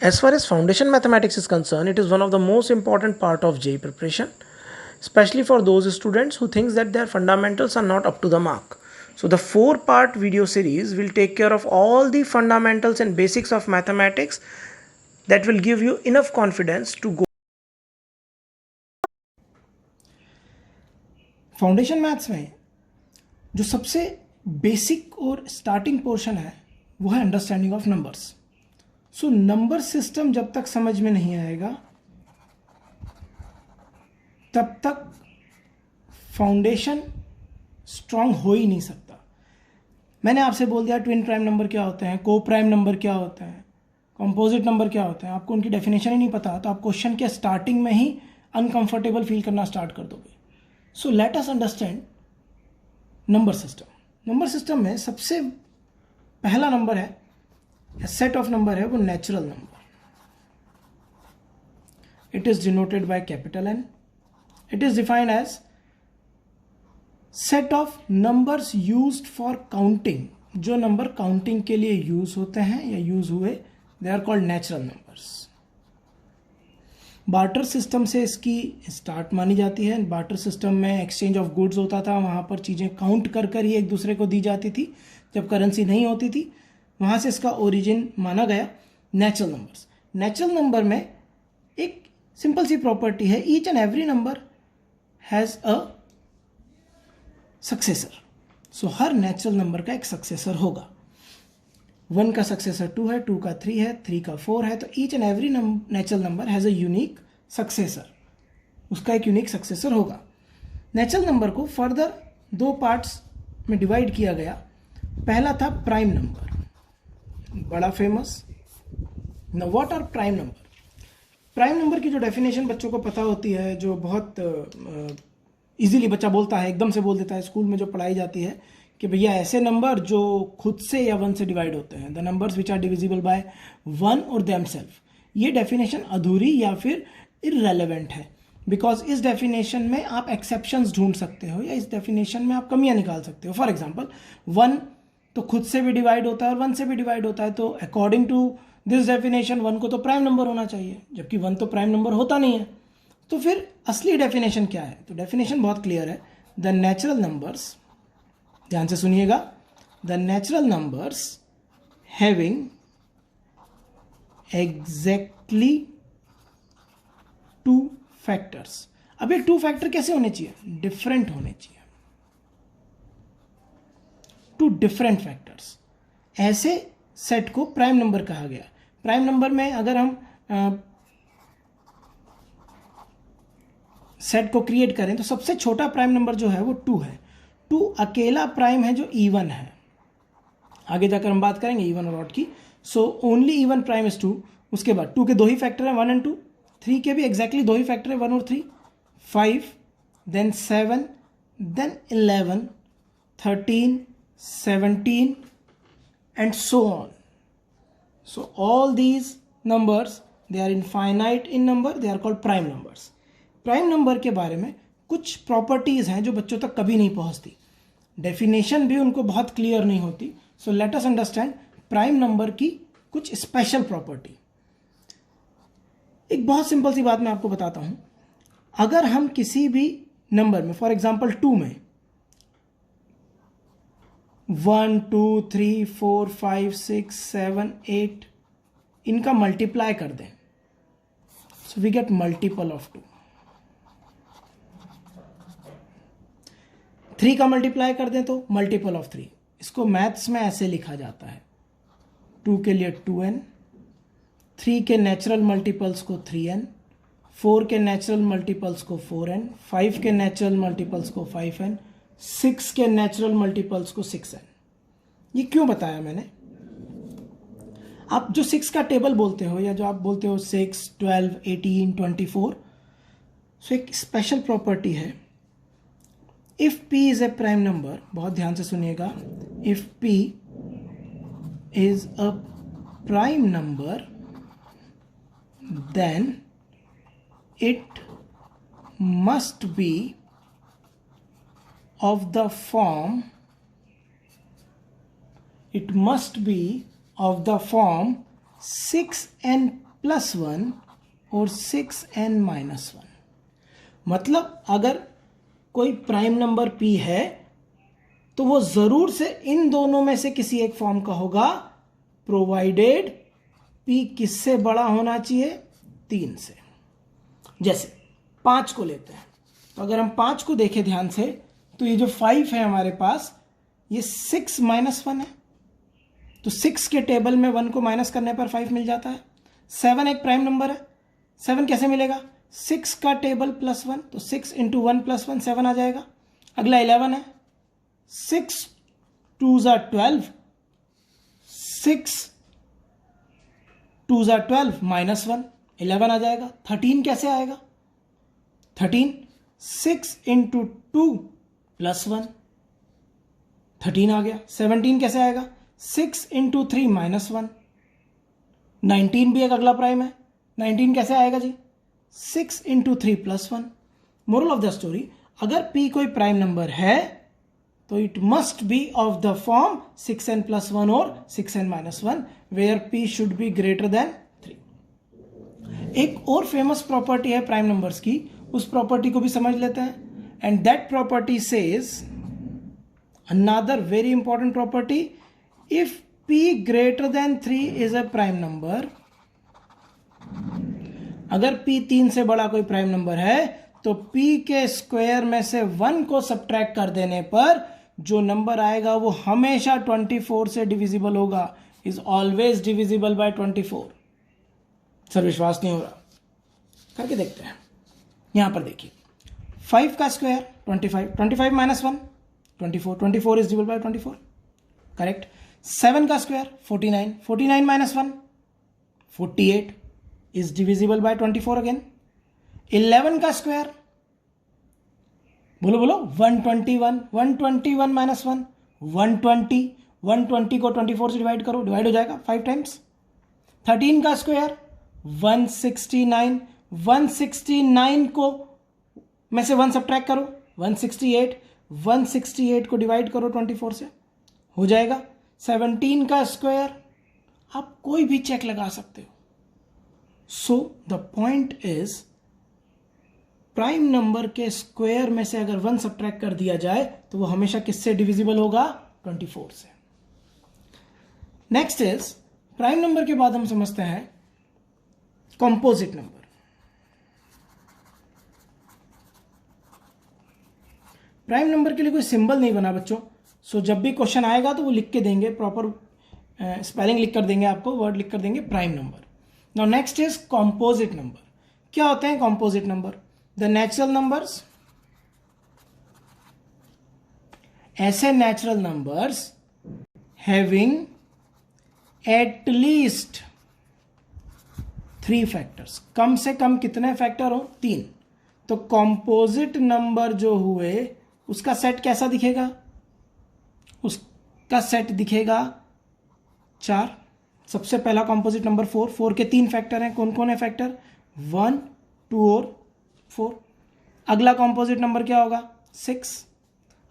As far as foundation mathematics is concerned, it is one of the most important part of JEE preparation, especially for those students who thinks that their fundamentals are not up to the mark. So the 4-part video series will take care of all the fundamentals and basics of mathematics that will give you enough confidence to go. Foundation maths में जो सबसे basic और starting portion है वो है understanding of numbers. So number system जब तक समझ में नहीं आएगा तब तक फाउंडेशन स्ट्रांग हो ही नहीं सकता। मैंने आपसे बोल दिया ट्विन प्राइम नंबर क्या होते हैं, को प्राइम नंबर क्या होते हैं, कंपोजिट नंबर क्या होते हैं, आपको उनकी डेफिनेशन ही नहीं पता तो आप क्वेश्चन के स्टार्टिंग में ही अनकंफर्टेबल फील करना स्टार्ट कर दोगे। So let us understand number system. Number system में सबसे पहला नंबर है, सेट ऑफ नंबर है, वो natural number. It is denoted by capital N. It is defined as set of numbers used for counting. जो number counting के लिए use होते हैं या यूज हुए, they are called natural numbers. Barter system से इसकी स्टार्ट मानी जाती है। बार्टर सिस्टम में एक्सचेंज ऑफ गुड्स होता था, वहाँ पर चीज़ें काउंट कर कर ही एक दूसरे को दी जाती थी। जब करेंसी नहीं होती थी, वहाँ से इसका ओरिजिन माना गया नेचुरल नंबर्स। नेचुरल नंबर में एक सिंपल सी प्रॉपर्टी है, each and every number has a successor. So her natural number का एक सक्सेसर होगा। 1 का सक्सेसर 2 है, 2 का 3 है, 3 का 4 है। तो each and every natural number has a unique successor, उसका एक यूनिक सक्सेसर होगा। नेचुरल नंबर को फर्दर 2 पार्ट्स में डिवाइड किया गया। पहला था प्राइम नंबर, बड़ा famous. Now what are prime number? Prime number की जो डेफिनेशन बच्चों को पता होती है, जो बहुत इजीली बच्चा बोलता है, एकदम से बोल देता है, स्कूल में जो पढ़ाई जाती है कि भैया ऐसे नंबर जो खुद से या 1 से डिवाइड होते हैं, the numbers which are divisible by 1 और देमसेल्फ। ये डेफिनेशन अधूरी या फिर इररेलेवेंट है, बिकॉज इस डेफिनेशन में आप एक्सेप्शंस ढूंढ सकते हो या इस डेफिनेशन में आप कमियां निकाल सकते हो। फॉर एग्जाम्पल 1 तो खुद से भी डिवाइड होता है और 1 से भी डिवाइड होता है, तो अकॉर्डिंग टू दिस डेफिनेशन 1 को तो प्राइम नंबर होना चाहिए, जबकि 1 तो प्राइम नंबर होता नहीं है। तो फिर असली डेफिनेशन क्या है? तो डेफिनेशन बहुत क्लियर है, द नेचुरल नंबर्स, ध्यान से सुनिएगा, the natural numbers having exactly 2 factors. अब ये 2 फैक्टर कैसे होने चाहिए? डिफरेंट होने चाहिए, 2 डिफरेंट फैक्टर्स। ऐसे सेट को प्राइम नंबर कहा गया। प्राइम नंबर में अगर हम सेट को क्रिएट करें तो सबसे छोटा प्राइम नंबर जो है वो 2 है। 2 अकेला प्राइम है जो इवन है। आगे जाकर हम बात करेंगे इवन और ऑड की। So only even prime is 2। उसके बाद 2 के 2 ही फैक्टर हैं, 1 एंड 2। 3 के भी एग्जैक्टली 2 ही फैक्टर है, 1 और 3। 5, then 7, then 11, 13, 17 and so on. So all these numbers, they are infinite in number, they are called prime numbers. Prime number के बारे में कुछ प्रॉपर्टीज हैं जो बच्चों तक कभी नहीं पहुंचती, डेफिनेशन भी उनको बहुत क्लियर नहीं होती। So let us understand prime number की कुछ स्पेशल प्रॉपर्टी। एक बहुत सिंपल सी बात मैं आपको बताता हूं, अगर हम किसी भी नंबर में, फॉर एग्जांपल 2 में 1, 2, 3, 4, 5, 6, 7, 8 इनका मल्टीप्लाई कर दें, so we get multiple of 2। 3 का मल्टीप्लाई कर दें तो मल्टीपल ऑफ 3। इसको मैथ्स में ऐसे लिखा जाता है, 2 के लिए 2n, 3 के नेचुरल मल्टीपल्स को 3n, 4 के नेचुरल मल्टीपल्स को 4n, 5 के नेचुरल मल्टीपल्स को 5n, 6 के नेचुरल मल्टीपल्स को 6n। ये क्यों बताया मैंने? आप जो 6 का टेबल बोलते हो या जो आप बोलते हो 6, 12, 18, 24, सो एक स्पेशल प्रॉपर्टी है, if p is a prime number, बहुत ध्यान से सुनिएगा, if p is a prime number then it must be of the form 6n +1 और 6n-1। मतलब अगर कोई प्राइम नंबर p है तो वो जरूर से इन दोनों में से किसी एक फॉर्म का होगा, प्रोवाइडेड p किससे बड़ा होना चाहिए, 3 से। जैसे 5 को लेते हैं, तो अगर हम 5 को देखें ध्यान से तो ये जो 5 है हमारे पास, ये 6 - 1 है, तो 6 के टेबल में 1 को माइनस करने पर 5 मिल जाता है। 7 एक प्राइम नंबर है, 7 कैसे मिलेगा, 6 का टेबल +1, तो 6 × 1 + 1 7 आ जाएगा। अगला 11 है, 6 × 2 = 12, 6 × 2 = 12 -1 11 आ जाएगा। 13 कैसे आएगा, 13 6 × 2 + 1 13 आ गया। 17 कैसे आएगा, 6 × 3 -1। 19 भी एक अगला प्राइम है, 19 कैसे आएगा जी, 6 × 3 + 1। मोरल ऑफ द स्टोरी, अगर p कोई प्राइम नंबर है तो it must be of the form 6n + 1 और 6n - 1 where p should be greater than 3। एक और फेमस प्रॉपर्टी है प्राइम नंबर्स की, उस प्रॉपर्टी को भी समझ लेते हैं। And that property says, another very important property, if p greater than 3 is a prime number, अगर p 3 से बड़ा कोई प्राइम नंबर है तो p के स्क्वायर में से 1 को सब्ट्रैक्ट कर देने पर जो नंबर आएगा वो हमेशा 24 से डिविजिबल होगा, is always divisible by 24। Sir विश्वास नहीं हो रहा, करके देखते हैं। यहां पर देखिए, 5 का square 25, 25 - 1 24, 24 is divisible by 24, correct. 7 का square 49, 49 - 1 48 is divisible by 24 again. 11 का स्क्वायर, बोलो बोलो, 121, 121 - 1 120, 120 को 24 से डिवाइड करो, डिवाइड हो जाएगा 5 टाइम्स। 13 का स्क्वायर 169, 169 को में से 1 सब्ट्रैक्ट करो 168, 168 को डिवाइड करो 24 से, हो जाएगा। 17 का स्क्वायर, आप कोई भी चेक लगा सकते हो। So the point is, prime number के स्क्वायर में से अगर 1 सब्ट्रैक्ट कर दिया जाए तो वो हमेशा किससे डिविजिबल होगा, 24 से। नेक्स्ट इज, प्राइम नंबर के बाद हम समझते हैं कंपोजिट नंबर। प्राइम नंबर के लिए कोई सिंबल नहीं बना बच्चों, सो जब भी क्वेश्चन आएगा तो वो लिख के देंगे, प्रॉपर स्पेलिंग लिख कर देंगे आपको, वर्ड लिख कर देंगे prime number. Now next is composite number. क्या होते हैं composite number, the natural numbers, ऐसे natural numbers having at least 3 factors, कम से कम कितने फैक्टर हो, 3। तो कंपोजिट नंबर जो हुए उसका सेट कैसा दिखेगा, उसका सेट दिखेगा 4। सबसे पहला कंपोजिट नंबर 4, 4 के 3 फैक्टर हैं, कौन कौन है फैक्टर, 1, 2 और 4। अगला कंपोजिट नंबर क्या होगा, 6।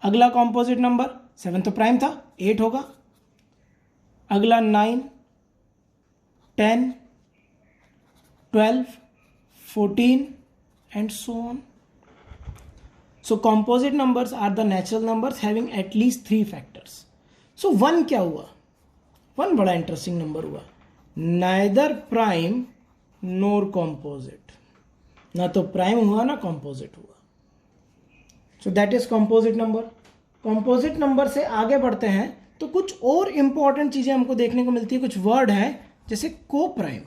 अगला कंपोजिट नंबर 7 तो प्राइम था, 8 होगा। अगला 9, 10, 12, 14 and so on. So composite numbers are the natural numbers having at least 3 factors. So 1 क्या हुआ, 1 बड़ा इंटरेस्टिंग नंबर हुआ, neither prime nor composite, ना तो प्राइम हुआ ना कंपोजिट हुआ। So that is composite number. Composite number से आगे बढ़ते हैं तो कुछ और इंपॉर्टेंट चीजें हमको देखने को मिलती है, कुछ वर्ड हैं जैसे को प्राइम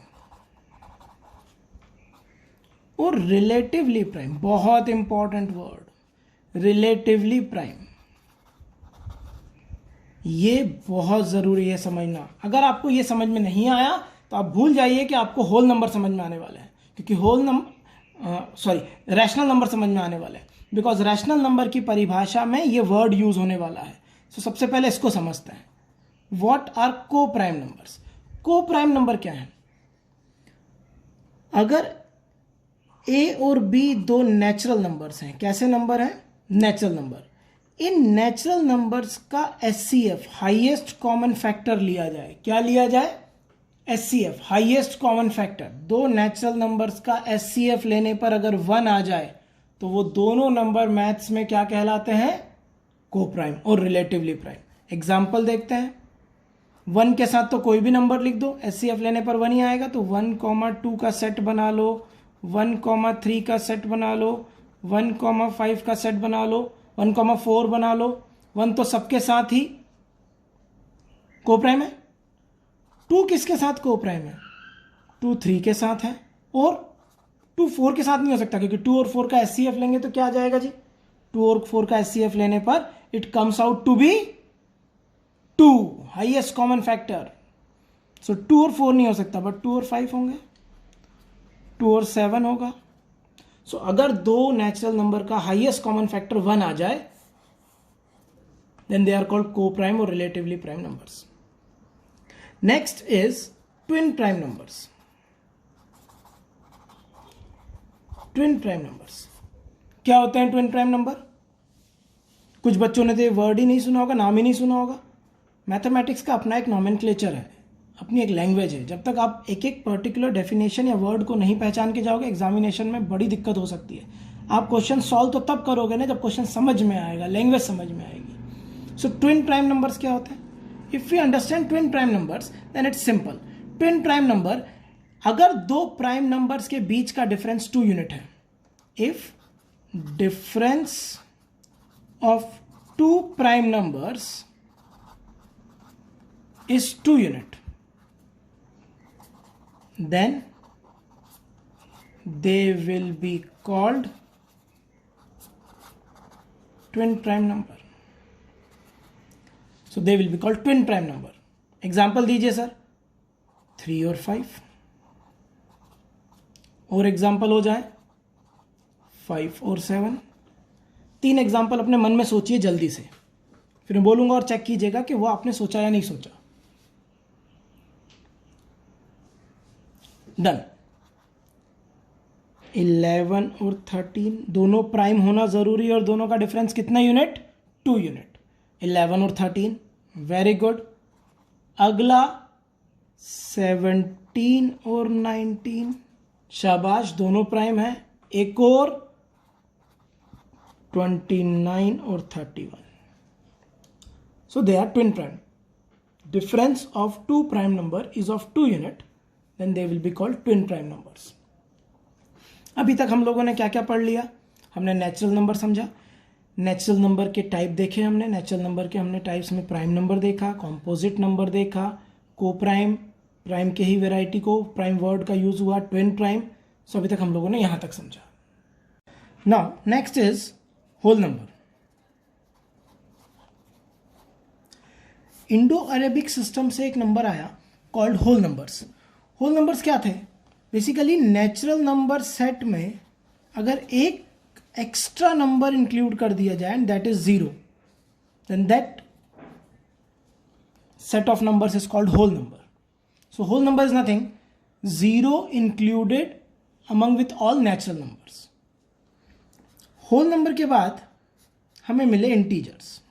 और रिलेटिवली प्राइम, बहुत इंपॉर्टेंट वर्ड, रिलेटिवली प्राइम। ये बहुत जरूरी है समझना। अगर आपको ये समझ में नहीं आया तो आप भूल जाइए कि आपको होल नंबर समझ में आने वाले हैं, क्योंकि रैशनल नंबर समझ में आने वाले हैं, बिकॉज रैशनल नंबर की परिभाषा में ये वर्ड यूज होने वाला है। सो सबसे पहले इसको समझते हैं, व्हाट आर को प्राइम नंबर्स। को प्राइम नंबर क्या है, अगर ए और बी 2 नेचुरल नंबर्स हैं, कैसे नंबर हैं, natural number, in natural numbers का एचसीएफ हाईएस्ट कॉमन फैक्टर लिया जाए, क्या लिया जाए, HCF हाईएस्ट कॉमन फैक्टर, दो नेचुरल नंबर्स का HCF लेने पर अगर 1 आ जाए तो वो दोनों नंबर मैथ्स में क्या कहलाते हैं? को प्राइम और रिलेटिवली प्राइम। एग्जाम्पल देखते हैं। 1 के साथ तो कोई भी नंबर लिख दो, HCF लेने पर 1 ही आएगा। तो 1,2 का सेट बना लो, 1,3 का सेट बना लो, 1,5 का सेट बना लो, 1,4 बना लो। 1 तो सबके साथ ही को प्राइम है। 2 किसके साथ को प्राइम है? 2 3 के साथ है, और 2 4 के साथ नहीं हो सकता, क्योंकि 2 और 4 का HCF लेंगे तो क्या आ जाएगा जी? 2 और 4 का HCF लेने पर it comes out to be 2, highest common factor. So 2 और 4 नहीं हो सकता, बट 2 और 5 होंगे, 2 और 7 होगा। सो अगर दो नेचुरल नंबर का हाईएस्ट कॉमन फैक्टर 1 आ जाए, देन दे आर कॉल्ड को प्राइम और relatively prime numbers. Next is twin prime numbers. Twin prime numbers क्या होते हैं? ट्विन प्राइम नंबर, कुछ बच्चों ने तो ये वर्ड ही नहीं सुना होगा, नाम ही नहीं सुना होगा। मैथमेटिक्स का अपना एक नॉमेनक्लेचर है, अपनी एक लैंग्वेज है। जब तक आप एक एक पर्टिकुलर डेफिनेशन या वर्ड को नहीं पहचान के जाओगे, एग्जामिनेशन में बड़ी दिक्कत हो सकती है। आप क्वेश्चन सॉल्व तो तब करोगे ना जब क्वेश्चन समझ में आएगा, लैंग्वेज समझ में आएगी। सो ट्विन प्राइम नंबर्स क्या होते हैं? If you understand twin prime numbers then it's simple. Twin prime number, अगर दो प्राइम नंबर्स के बीच का डिफरेंस 2 यूनिट है, if difference of 2 prime numbers is 2 unit, then they will be called twin prime number. So they will be called twin prime number. Example दीजिए sir, 3 और 5, और example हो जाए 5 और 7। 3 एग्जाम्पल अपने मन में सोचिए जल्दी से, फिर मैं बोलूंगा और चेक कीजिएगा कि वो आपने सोचा या नहीं सोचा। डन। 11 और 13 दोनों प्राइम होना जरूरी है, और दोनों का डिफरेंस कितना यूनिट? 2 यूनिट। 11 और 13, वेरी गुड। अगला 17 और 19, शाबाश, दोनों प्राइम है। एक और 29 और 31, so they are twin prime. Difference of 2 prime number is of 2 unit, then they will be called twin prime numbers. अभी तक हम लोगों ने क्या क्या पढ़ लिया? हमने नेचुरल नंबर समझा, नेचुरल नंबर के टाइप देखे हमने, नेचुरल नंबर के हमने टाइप्स में प्राइम नंबर देखा, कॉम्पोजिट नंबर देखा, को प्राइम, प्राइम के ही वेराइटी को प्राइम वर्ड का यूज हुआ, ट्विन प्राइम। सो अभी तक हम लोगों ने यहां तक समझा। Now next is whole number. Indo Arabic system से एक नंबर आया called whole numbers. Whole numbers क्या थे? बेसिकली नेचुरल नंबर सेट में अगर एक एक्स्ट्रा नंबर इंक्लूड कर दिया जाए and that is 0, then that set of numbers is called whole number. So whole number is nothing, 0 included among with all natural numbers. whole number के बाद हमें मिले integers.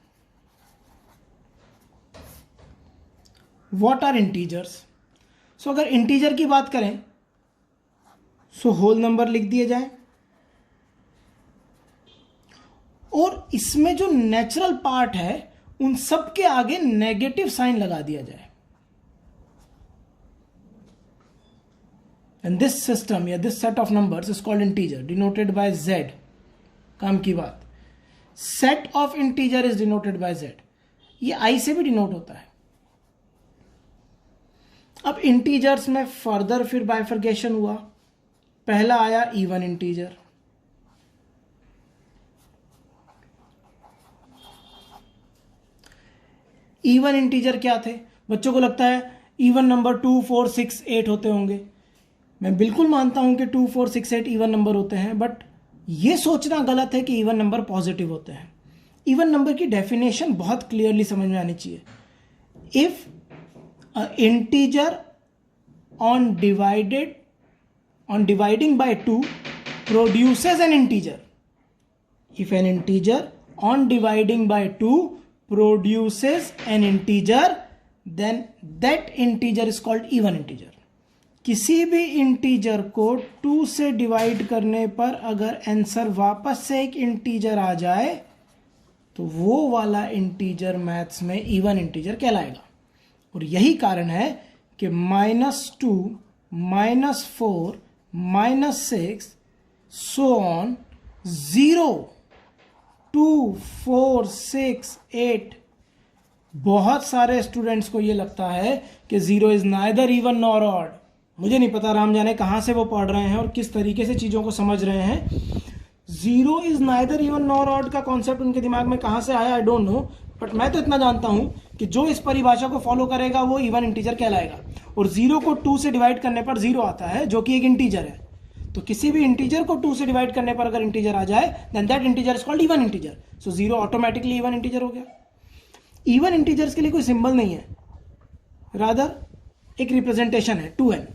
What are integers? So अगर integer की बात करें so whole number लिख दिए जाए और इसमें जो नेचुरल पार्ट है उन सब के आगे नेगेटिव साइन लगा दिया जाए. And this system या this set of numbers is called integer, denoted by z. काम की बात, set of integer is denoted by z. ये i से भी डिनोट होता है. अब इंटीजर्स में फर्दर फिर बाइफर्केशन हुआ. पहला आया इवन इंटीजर, इवन इंटीजर क्या थे? बच्चों को लगता है इवन नंबर 2, 4, 6, 8 होते होंगे. मैं बिल्कुल मानता हूं कि 2, 4, 6, 8 इवन नंबर होते हैं, बट ये सोचना गलत है कि इवन नंबर पॉजिटिव होते हैं. इवन नंबर की डेफिनेशन बहुत क्लियरली समझ में आनी चाहिए. If integer on dividing by 2 produces an integer, if an integer on dividing by 2 produces an integer, then that integer is called even integer. किसी भी इंटीजर को 2 से डिवाइड करने पर अगर आंसर वापस से एक इंटीजर आ जाए तो वो वाला इंटीजर मैथ्स में इवन इंटीजर कहलाएगा। और यही कारण है कि -2, -4, -6 सो ऑन 0, 2, 4, 6, 8। बहुत सारे स्टूडेंट्स को ये लगता है कि 0 is neither even nor odd. मुझे नहीं पता, राम जाने कहाँ से वो पढ़ रहे हैं और किस तरीके से चीज़ों को समझ रहे हैं। 0 is neither even nor odd का कॉन्सेप्ट उनके दिमाग में कहाँ से आया, आई डोंट नो। बट मैं तो इतना जानता हूं कि जो इस परिभाषा को फॉलो करेगा वो इवन इंटीजर कहलाएगा। और 0 को 2 से डिवाइड करने पर 0 आता है, जो कि एक इंटीजर है। तो किसी भी इंटीजर को 2 से डिवाइड करने पर अगर इंटीजर आ जाए, then that integer is called even integer. So 0 automatically even integer हो गया। इवन इंटीजर्स के लिए कोई सिंबल नहीं है, रादर एक रिप्रेजेंटेशन है 2n,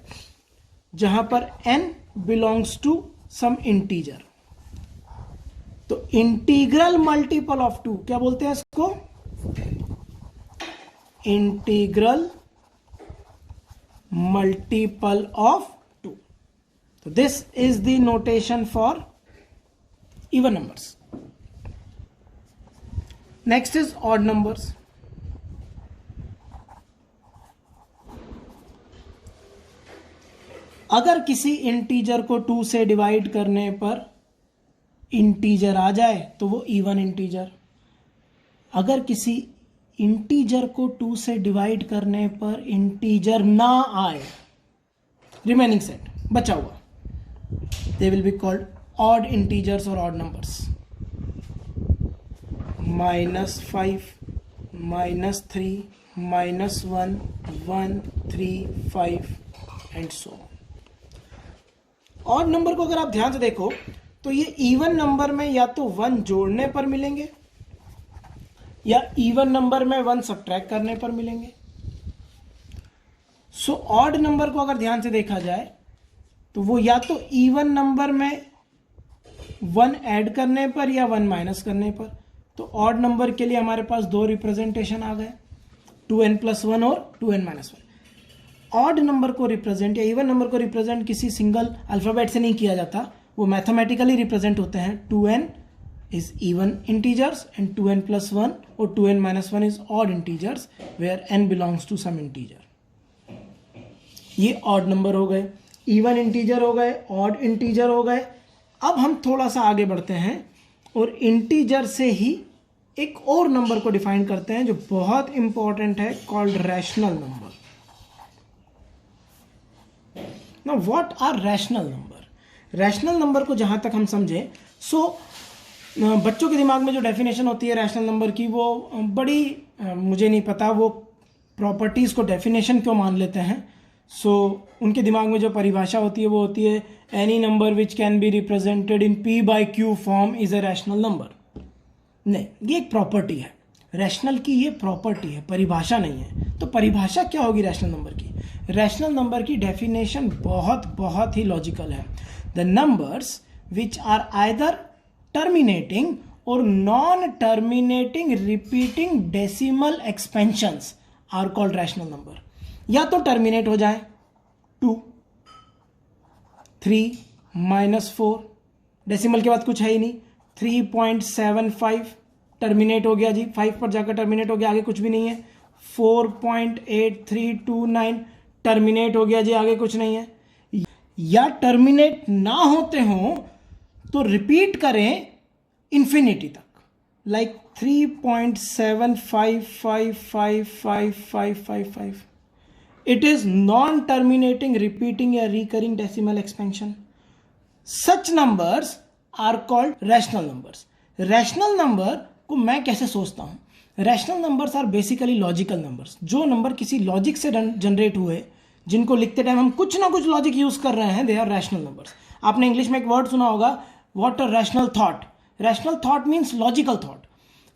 जहां पर n belongs to some integer. तो इंटीग्रल मल्टीपल ऑफ 2 क्या बोलते हैं इसको? Integral multiple of 2। तो this is the notation for even numbers. Next is odd numbers. अगर किसी इंटीजर को 2 से डिवाइड करने पर इंटीजर आ जाए तो वो इवन इंटीजर। अगर किसी इंटीजर को 2 से डिवाइड करने पर इंटीजर ना आए, रिमेनिंग सेट बचा हुआ, they will be called odd integers और odd numbers. -5, -3, -1, 1, 3, 5 and so. Odd number को अगर आप ध्यान से देखो तो ये इवन नंबर में या तो 1 जोड़ने पर मिलेंगे या इवन नंबर में 1 सब्ट्रैक्ट करने पर मिलेंगे। सो ऑड नंबर को अगर ध्यान से देखा जाए तो वो या तो इवन नंबर में 1 ऐड करने पर या 1 माइनस करने पर। तो ऑड नंबर के लिए हमारे पास 2 रिप्रेजेंटेशन आ गए, 2n+1 और 2n-1। ऑड नंबर को रिप्रेजेंट या इवन नंबर को रिप्रेजेंट किसी सिंगल अल्फाबेट से नहीं किया जाता, वो मैथमेटिकली रिप्रेजेंट होते हैं। 2n is even integers and 2n+1 or 2n-1 is odd integers where n belongs to some integer. ये ऑड नंबर हो गए, इवन इंटीजर हो गए, ऑड इंटीजर हो गए। अब हम थोड़ा सा आगे बढ़ते हैं और इंटीजर से ही एक और नंबर को डिफाइन करते हैं जो बहुत इंपॉर्टेंट है, called rational number. Now what are rational number? Rational number को जहां तक हम समझें, बच्चों के दिमाग में जो डेफिनेशन होती है रैशनल नंबर की, वो बड़ी मुझे नहीं पता वो प्रॉपर्टीज को डेफिनेशन क्यों मान लेते हैं। उनके दिमाग में जो परिभाषा होती है वो होती है any number which can be represented in p/q form is a rational number. नहीं, ये एक प्रॉपर्टी है, रैशनल की ये प्रॉपर्टी है, परिभाषा नहीं है। तो परिभाषा क्या होगी रैशनल नंबर की? रैशनल नंबर की डेफिनेशन बहुत ही लॉजिकल है। The numbers which are either terminating or non-terminating repeating decimal expansions are called rational number। या तो टर्मिनेट हो जाए 2, 3, -4, डेसिमल के बाद कुछ है ही नहीं, 3.75 टर्मिनेट हो गया जी, 5 पर जाकर टर्मिनेट हो गया, आगे कुछ भी नहीं है। 4.8329 टर्मिनेट हो गया जी, आगे कुछ नहीं है। या टर्मिनेट ना होते हो तो रिपीट करें इंफिनिटी तक, like 3.75555555। It is non terminating, repeating या recurring decimal expansion. Such numbers are called rational numbers. Rational number को मैं कैसे सोचता हूं? Rational numbers are basically logical numbers. जो नंबर किसी लॉजिक से जनरेट हुए, जिनको लिखते टाइम हम कुछ ना कुछ लॉजिक यूज कर रहे हैं, दे आर रैशनल नंबर्स। आपने इंग्लिश में एक वर्ड सुना होगा, what a rational thought. Rational thought means logical thought.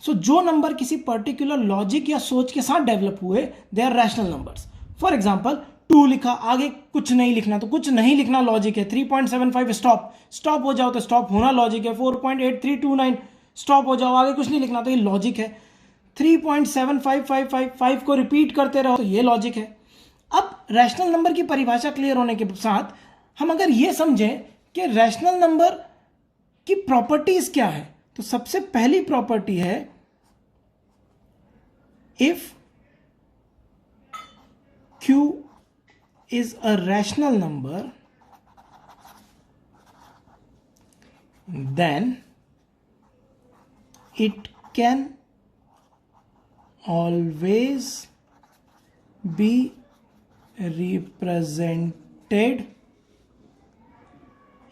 So जो नंबर किसी पर्टिकुलर लॉजिक या सोच के साथ डेवलप हुए, they are rational numbers. For example 2 लिखा, आगे कुछ नहीं लिखना, तो कुछ नहीं लिखना लॉजिक है। 3.75 स्टॉप हो जाओ तो स्टॉप होना लॉजिक है। 4.8329 स्टॉप हो जाओ, आगे कुछ नहीं लिखना, तो ये लॉजिक है। 3.7555 को रिपीट करते रहो तो ये लॉजिक है। अब रैशनल नंबर की परिभाषा क्लियर होने के साथ हम अगर ये समझें कि रैशनल नंबर की प्रॉपर्टीज क्या है, तो सबसे पहली प्रॉपर्टी है if Q is a rational number, then it can always be represented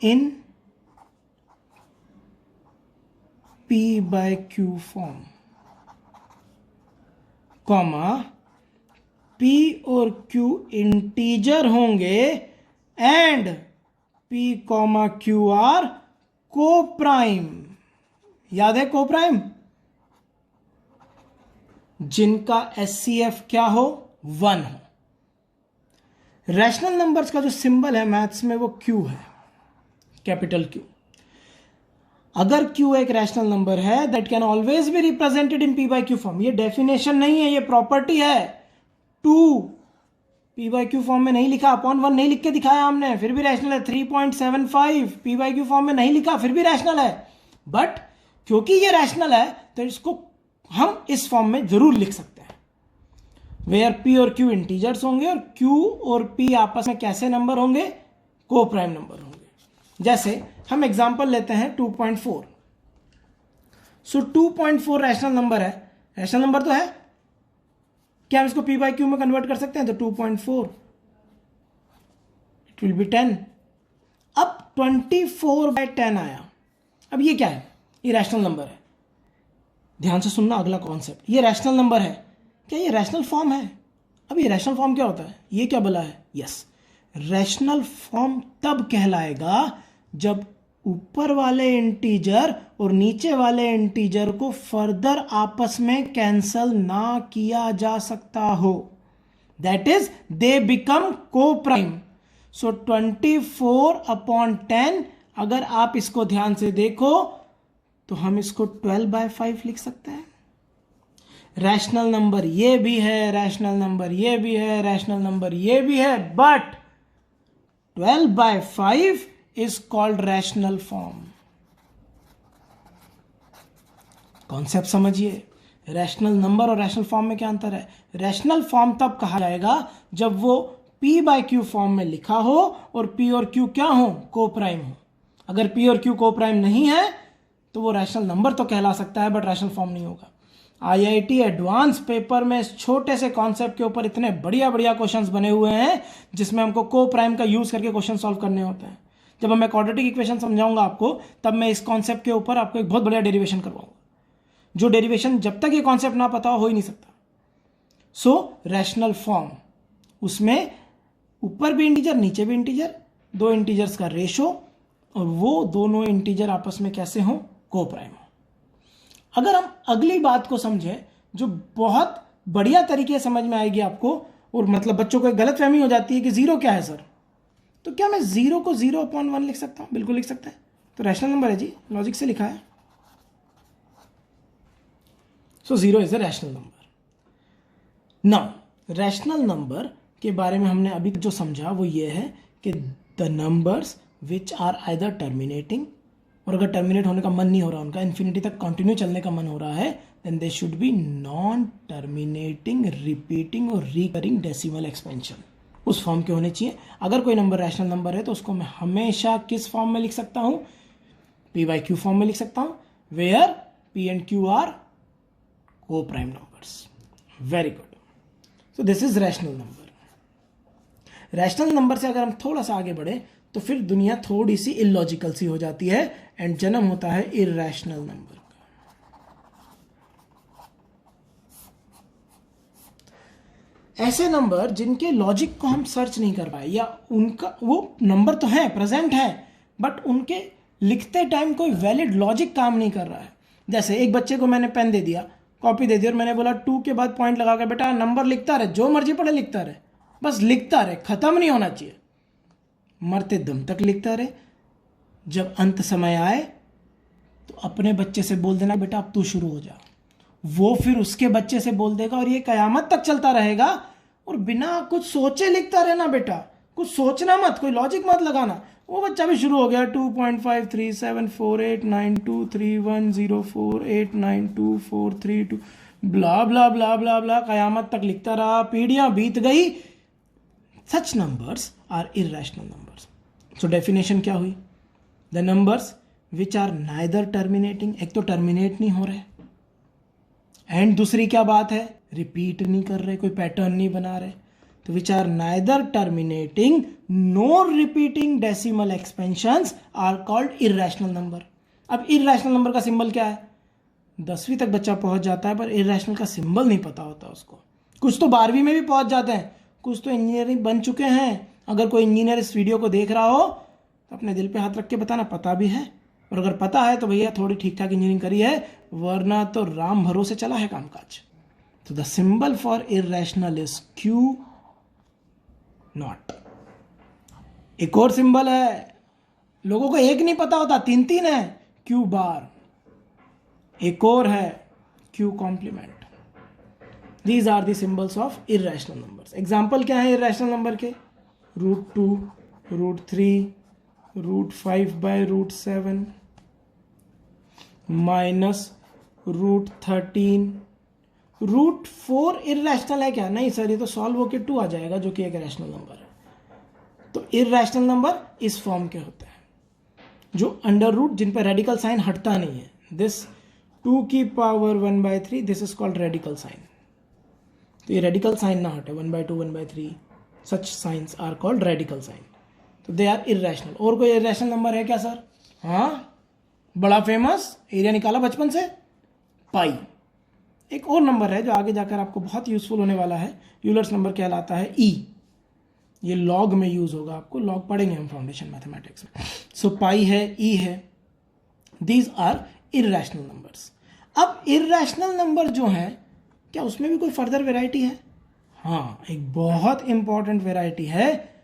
in P by Q form, comma P और Q इंटीजर होंगे and P comma Q are को प्राइम। याद है को प्राइम, जिनका SCF क्या हो, 1 हो। रैशनल नंबर्स का जो सिंबल है मैथ्स में वो Q है, कैपिटल Q। अगर Q एक रैशनल नंबर है that can always be represented in P by Q form. ये डेफिनेशन नहीं है, ये प्रॉपर्टी है। 2 P बाई Q फॉर्म में नहीं लिखा, अपॉन 1 नहीं लिख के दिखाया हमने, फिर भी रैशनल है। 3.75 P बाई Q फॉर्म में नहीं लिखा, फिर भी रैशनल है। बट क्योंकि ये रैशनल है तो इसको हम इस फॉर्म में जरूर लिख सकते हैं, वेयर P और Q इंटीजर्स होंगे और Q और P आपस में कैसे नंबर होंगे, को प्राइम नंबर होंगे। जैसे हम एग्जांपल लेते हैं 2.4। सो 2.4 रैशनल नंबर है, रैशनल नंबर तो है, क्या हम इसको P बाई Q में कन्वर्ट कर सकते हैं? तो 2.4 इट विल बी 10। अब 24/10 आया। अब ये क्या है? ये रैशनल नंबर है। ध्यान से सुनना अगला कॉन्सेप्ट, ये रैशनल नंबर है, क्या ये रैशनल फॉर्म है? अब ये रैशनल फॉर्म क्या होता है? ये क्या बोला है? यस, रैशनल फॉर्म तब कहलाएगा जब ऊपर वाले इंटीजर और नीचे वाले इंटीजर को फर्दर आपस में कैंसल ना किया जा सकता हो। दैट इज दे बिकम को प्राइम। सो 24/10 अगर आप इसको ध्यान से देखो तो हम इसको 12/5 लिख सकते हैं। रैशनल नंबर ये भी है, रैशनल नंबर ये भी है, रैशनल नंबर ये भी है, but 12/5 is called rational form। Concept समझिए, रैशनल नंबर और रैशनल फॉर्म में क्या अंतर है? रैशनल फॉर्म तब कहा जाएगा जब वो P बाई Q फॉर्म में लिखा हो और P और Q क्या हो? को प्राइम हो। अगर P और Q को प्राइम नहीं है तो वो रैशनल नंबर तो कहला सकता है बट रैशनल फॉर्म नहीं होगा। IIT एडवांस पेपर में इस छोटे से कॉन्सेप्ट के ऊपर इतने बढ़िया बढ़िया क्वेश्चंस बने हुए हैं जिसमें हमको को प्राइम का यूज करके क्वेश्चन सॉल्व करने होते हैं। जब मैं क्वाड्रेटिक इक्वेशन समझाऊंगा आपको तब मैं इस कॉन्सेप्ट के ऊपर आपको एक बहुत बढ़िया डेरिवेशन करवाऊंगा, जो डेरिवेशन जब तक ये कॉन्सेप्ट ना पता हो ही नहीं सकता। सो रैशनल फॉर्म, उसमें ऊपर भी इंटीजर नीचे भी इंटीजर, दो इंटीजर्स का रेशो और वो दोनों इंटीजर आपस में कैसे हो? को प्राइम हो। अगर हम अगली बात को समझें जो बहुत बढ़िया तरीके से समझ में आएगी आपको, और मतलब बच्चों को एक गलत फहमी हो जाती है कि जीरो क्या है सर, तो क्या मैं जीरो को 0/1 लिख सकता हूं? बिल्कुल लिख सकते हैं। तो रैशनल नंबर है जी, लॉजिक से लिखा है। सो 0 is a rational number. Now rational number के बारे में हमने अभी जो समझा वो ये है कि the numbers which are either terminating, और अगर टर्मिनेट होने का मन नहीं हो रहा, उनका इन्फिनिटी तक कंटिन्यू चलने का मन हो रहा है, then they should be non terminating, repeating और रिकरिंग डेसिमल एक्सपेंशन, उस फॉर्म के होने चाहिए। अगर कोई नंबर रैशनल नंबर है तो उसको मैं हमेशा किस फॉर्म में लिख सकता हूं? P बाई Q फॉर्म में लिख सकता हूं, where P and Q are को prime numbers. Very good. So this is rational number. Rational number से अगर हम थोड़ा सा आगे बढ़े तो फिर दुनिया थोड़ी सी इलॉजिकल सी हो जाती है एंड जन्म होता है इरैशनल नंबर का। ऐसे नंबर जिनके लॉजिक को हम सर्च नहीं कर पाए, या उनका वो नंबर तो है, प्रेजेंट है, बट उनके लिखते टाइम कोई वैलिड लॉजिक काम नहीं कर रहा है। जैसे एक बच्चे को मैंने पेन दे दिया, कॉपी दे दी और मैंने बोला 2 के बाद पॉइंट लगा कर बेटा नंबर लिखता रहे, जो मर्जी पढ़े लिखता रहे, बस लिखता रहे, खत्म नहीं होना चाहिए, मरते दम तक लिखता रहे। जब अंत समय आए तो अपने बच्चे से बोल देना बेटा अब तू शुरू हो जा, वो फिर उसके बच्चे से बोल देगा और ये कयामत तक चलता रहेगा। और बिना कुछ सोचे लिखता रहना बेटा, कुछ सोचना मत, कोई लॉजिक मत लगाना। वो बच्चा भी शुरू हो गया 2.53748923104892489242 ब्ला ब्ला ब्ला ब्ला ब्ला, कयामत तक लिखता रहा, पीढ़ियां बीत गई। Such numbers are irrational numbers. So definition क्या हुई? The numbers which are neither terminating, एक तो टर्मिनेट नहीं हो रहे, एंड दूसरी क्या बात है, रिपीट नहीं कर रहे, कोई पैटर्न नहीं बना रहे, तो which are neither terminating nor repeating decimal expansions are called irrational number. अब इर्रेशनल नंबर का सिंबल क्या है? 10वीं तक बच्चा पहुंच जाता है पर इर्रेशनल का सिंबल नहीं पता होता उसको। कुछ तो 12वीं में भी पहुंच जाते हैं, कुछ तो इंजीनियरिंग बन चुके हैं। अगर कोई इंजीनियर इस वीडियो को देख रहा हो तो अपने दिल पे हाथ रख के बताना पता भी है, और अगर पता है तो भैया थोड़ी ठीक ठाक इंजीनियरिंग करी है, वरना तो राम भरोसे चला है कामकाज। तो the symbol for irrational is Q not. एक और सिंबल है, लोगों को एक नहीं पता होता, 3 है, क्यू बार। एक और है Q complement. These are the symbols of irrational numbers. Example क्या है इर्रेशनल नंबर के? √2, √3, √5/√7, -√13। √4 इर्रेशनल है क्या? नहीं सर, ये तो सॉल्व होके 2 आ जाएगा जो कि एक रैशनल नंबर है। तो इर्रेशनल नंबर इस फॉर्म के होते हैं जो अंडर रूट, जिन पर रेडिकल साइन हटता नहीं है। This 2⁻⁴ this is called radical sign. तो ये रेडिकल साइन ना हटे, 1/2 1/3 such signs are called radical sign, तो दे आर इर्रेशनल। और कोई इर्रेशनल नंबर है क्या सर? हाँ, बड़ा फेमस, एरिया निकाला बचपन से, पाई। एक और नंबर है जो आगे जाकर आपको बहुत यूजफुल होने वाला है, यूलर्स नंबर कहलाता है, ई। ये लॉग में यूज होगा, आपको लॉग पढ़ेंगे हम फाउंडेशन मैथमेटिक्स में। सो पाई है, ई है, दीज आर इर्रेशनल नंबर्स। अब इर्रेशनल नंबर जो है, क्या उसमें भी कोई फर्दर वेराइटी है? हाँ, एक बहुत इंपॉर्टेंट वेराइटी है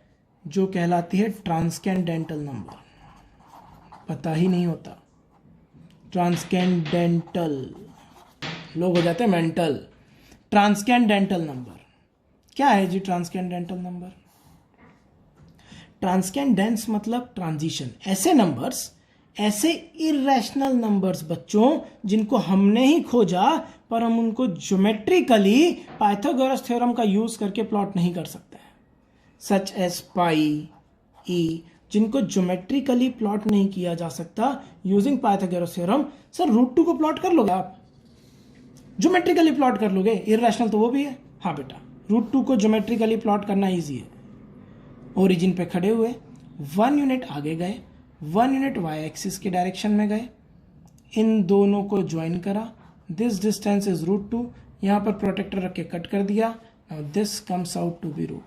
जो कहलाती है ट्रांसकेंडेंटल नंबर। पता ही नहीं होता, ट्रांसकेंडेंटल, लोग हो जाते हैं मेंटल। ट्रांसकेंडेंटल नंबर क्या है जी? ट्रांसकेंडेंटल नंबर, ट्रांसकेंडेंस मतलब ट्रांजिशन। ऐसे नंबर्स, ऐसे इर्रेशनल नंबर्स बच्चों जिनको हमने ही खोजा पर हम उनको ज्योमेट्रिकली पाइथागोरस थ्योरम का यूज करके प्लॉट नहीं कर सकते हैं, सच एज पाई, ई, जिनको ज्योमेट्रिकली प्लॉट नहीं किया जा सकता यूजिंग पाइथागोरस थ्योरम। सर √2 को प्लॉट कर लोगे आप? ज्योमेट्रिकली प्लॉट कर लोगे? इर्रेशनल तो वो भी है। हाँ बेटा, √2 को ज्योमेट्रिकली प्लॉट करना ईजी है। ओरिजिन पे खड़े हुए, 1 यूनिट आगे गए, 1 यूनिट y एक्सिस के डायरेक्शन में गए, इन दोनों को ज्वाइन करा, दिस डिस्टेंस इज √2, यहां पर प्रोटेक्टर रख के कट कर दिया, now this comes out to be √2।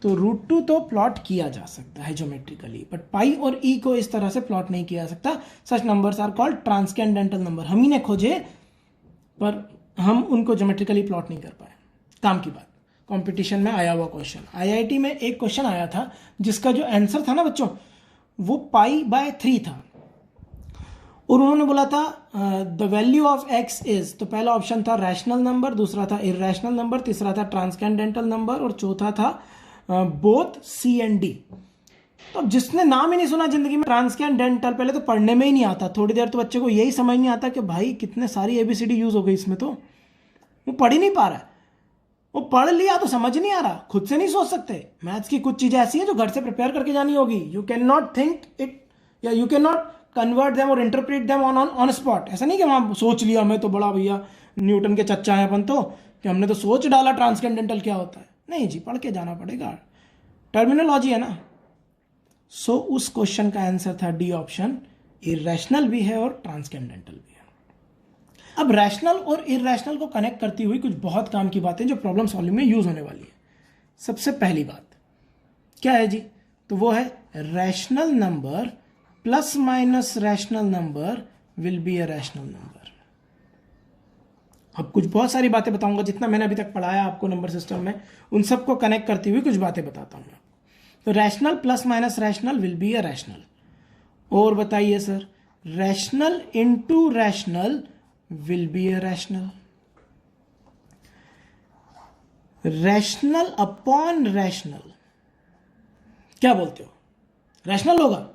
तो √2 तो प्लॉट किया जा सकता है ज्योमेट्रिकली, बट पाई और ई को इस तरह से प्लॉट नहीं किया जा सकता। सच नंबर्स आर कॉल्ड ट्रांसकेंडेंटल नंबर। हम ही ने खोजे पर हम उनको ज्योमेट्रिकली प्लॉट नहीं कर पाए। काम की बात, कंपटीशन में आया हुआ क्वेश्चन, आईआईटी में एक क्वेश्चन आया था जिसका जो आंसर था ना बच्चों, वो π/3 था, और उन्होंने बोला था the value of x is, तो पहला ऑप्शन था रैशनल नंबर, दूसरा था इर्रेशनल नंबर, तीसरा था ट्रांसकेंडेंटल नंबर, और चौथा था बोथ C and D। तो जिसने नाम ही नहीं सुना जिंदगी में ट्रांसकेंडेंटल, पहले तो पढ़ने में ही नहीं आता, थोड़ी देर तो बच्चे को यही समझ नहीं आता कि भाई कितने सारी ABCD यूज हो गई इसमें, तो वो पढ़ ही नहीं पा रहा है। वो पढ़ लिया तो समझ नहीं आ रहा, खुद से नहीं सोच सकते। मैथ्स की कुछ चीजें ऐसी हैं जो घर से प्रिपेयर करके जानी होगी। You can not think it, या you can not convert them और इंटरप्रेट देम ऑन स्पॉट। ऐसा नहीं कि वहां सोच लिया मैं तो बड़ा भैया न्यूटन के चच्चा है अपन तो, कि हमने तो सोच डाला ट्रांसकेंडेंटल क्या होता है। नहीं जी, पढ़ के जाना पड़ेगा, टर्मिनोलॉजी है ना। सो उस क्वेश्चन का आंसर था डी ऑप्शन, इर्रेशनल भी है और ट्रांसकेंडेंटल भी है। अब रैशनल और इर्रेशनल को कनेक्ट करती हुई कुछ बहुत काम की बातें जो प्रॉब्लम सॉल्विंग में यूज होने वाली है। सबसे पहली बात क्या है जी? तो वो है rational number plus minus rational number will be a rational number. अब कुछ बहुत सारी बातें बताऊंगा, जितना मैंने अभी तक पढ़ाया आपको नंबर सिस्टम में, उन सबको कनेक्ट करती हुई कुछ बातें बताता हूं मैं। तो rational plus minus rational will be a rational. और बताइए sir, rational into rational will be a rational। Rational upon rational, क्या बोलते हो, रैशनल होगा?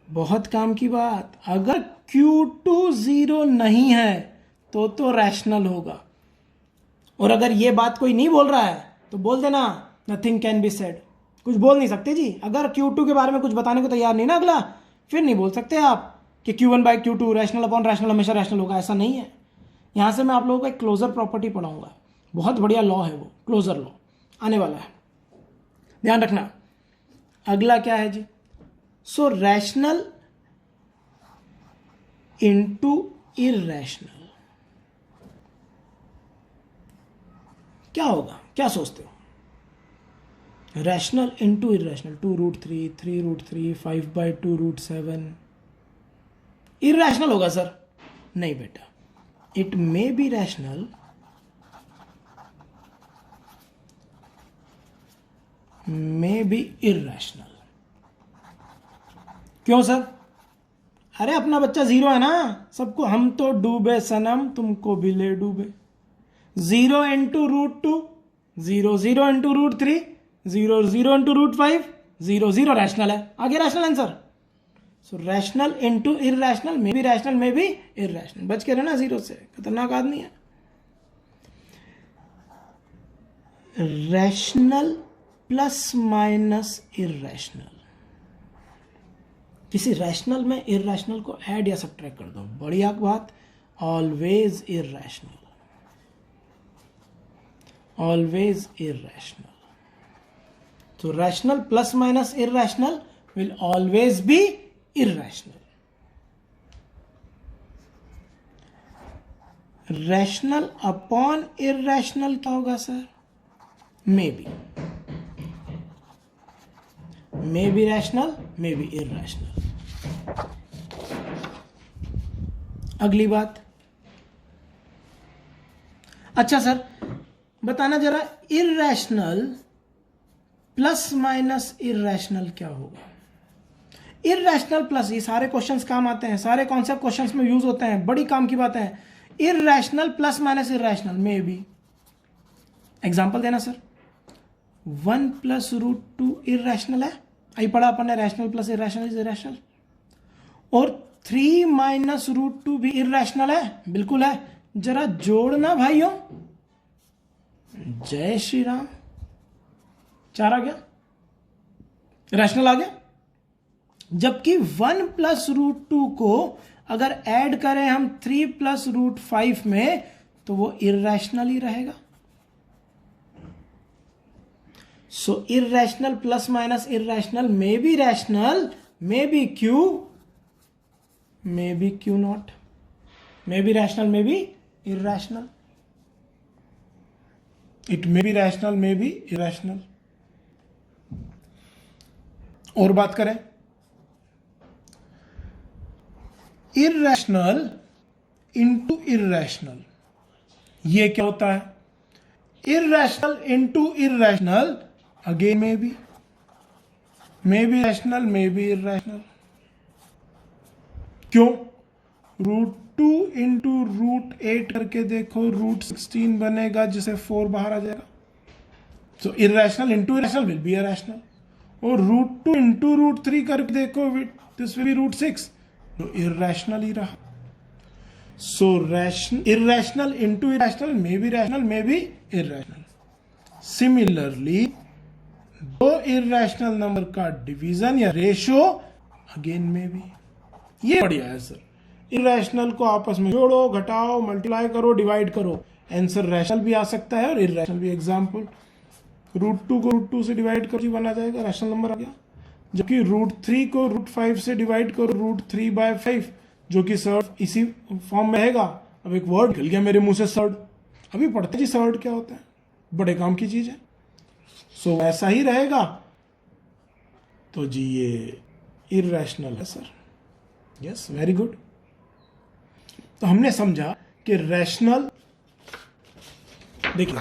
बहुत काम की बात, अगर Q2 0 नहीं है तो रैशनल होगा। और अगर ये बात कोई नहीं बोल रहा है तो बोल देना नथिंग कैन बी सेड, कुछ बोल नहीं सकते जी। अगर Q2 के बारे में कुछ बताने को तैयार नहीं ना अगला, फिर नहीं बोल सकते आप कि Q1 by Q2 rational upon rational हमेशा रैशनल होगा, ऐसा नहीं है। यहाँ से मैं आप लोगों को एक क्लोजर प्रॉपर्टी पढ़ाऊंगा, बहुत बढ़िया लॉ है वो, क्लोजर लॉ आने वाला है, ध्यान रखना। अगला क्या है जी? सो रैशनल इनटू इररैशनल क्या होगा, क्या सोचते हो? रैशनल इनटू इररैशनल, 2√3, 3√3, 5/2√7, इररैशनल होगा सर? नहीं बेटा, it may be rational, may be irrational. क्यों सर? अरे अपना बच्चा 0 है ना, सबको, हम तो डूबे सनम तुमको भी ले डूबे। 0 इंटू √2, 0 0 इंटू √3, 0 0 इंटू √5, 0 0 रैशनल है, आगे rational answer. So rational into irrational, may be rational, may be irrational. बच के रहना 0 से, खतरनाक आदमी है। रैशनल प्लस माइनस इररैशनल, किसी रैशनल में इररैशनल को ऐड या सब्ट्रैक्ट कर दो, बढ़िया बात। Always irrational, always irrational. तो rational plus minus irrational will always be irrational. Rational upon irrational क्या होगा sir? May be, may be rational, may be irrational. अगली बात, अच्छा सर बताना जरा, इररैशनल प्लस माइनस इररैशनल क्या होगा? इररैशनल प्लस, ये सारे क्वेश्चंस काम आते हैं, सारे कॉन्सेप्ट क्वेश्चंस में यूज होते हैं, बड़ी काम की बात है। Irrational plus minus irrational, may be. Example देना सर। 1 प्लस √2 इररैशनल है, आई पढ़ा अपन ने, rational plus irrational is irrational. और 3 माइनस √2 भी इररैशनल है, बिल्कुल है। जरा जोड़ना भाइयों, जय श्री राम। 4 आ गया, रैशनल आ गया। जबकि 1 प्लस √2 को अगर ऐड करें हम 3 प्लस √5 में तो वो इररैशनल ही रहेगा। So irrational plus minus irrational may be rational, may be क्यू not, may be rational, may be irrational. It may be rational, may be irrational. और बात करें, इररैशनल इंटू इररैशनल, ये क्या होता है? Irrational into irrational, again may be rational, may be irrational. क्यों? √2 into √8 करके देखो, √16 बनेगा, जिसे 4 बाहर आ जाएगा। तो irrational into irrational will be irrational. और √2 इंटू √3 करके देखो, दिस विल बी √6, तो इररैशनल ही रहा। So irrational into irrational may be rational, may be irrational. Similarly दो इररैशनल नंबर का डिवीजन या रेशियो अगेन में भी, ये बढ़िया है सर। इररैशनल को आपस में जोड़ो, घटाओ, मल्टीप्लाई करो, डिवाइड करो, आंसर रैशनल भी आ सकता है और इररैशनल भी। एग्जांपल, √2 को √2 से डिवाइड करो, बन आ जाएगा, रैशनल नंबर आ गया। जबकि √3 को √5 से डिवाइड करो, √3/5, जो कि सर्ड इसी फॉर्म में रहेगा। अब एक वर्ड निकल गया मेरे मुंह से, सर्ड। अभी पढ़ते जी सर्ड क्या होता है, बड़े काम की चीज है। सो ऐसा ही रहेगा, तो जी ये इररैशनल है सर। Yes, very good. तो हमने समझा कि रैशनल, देखिए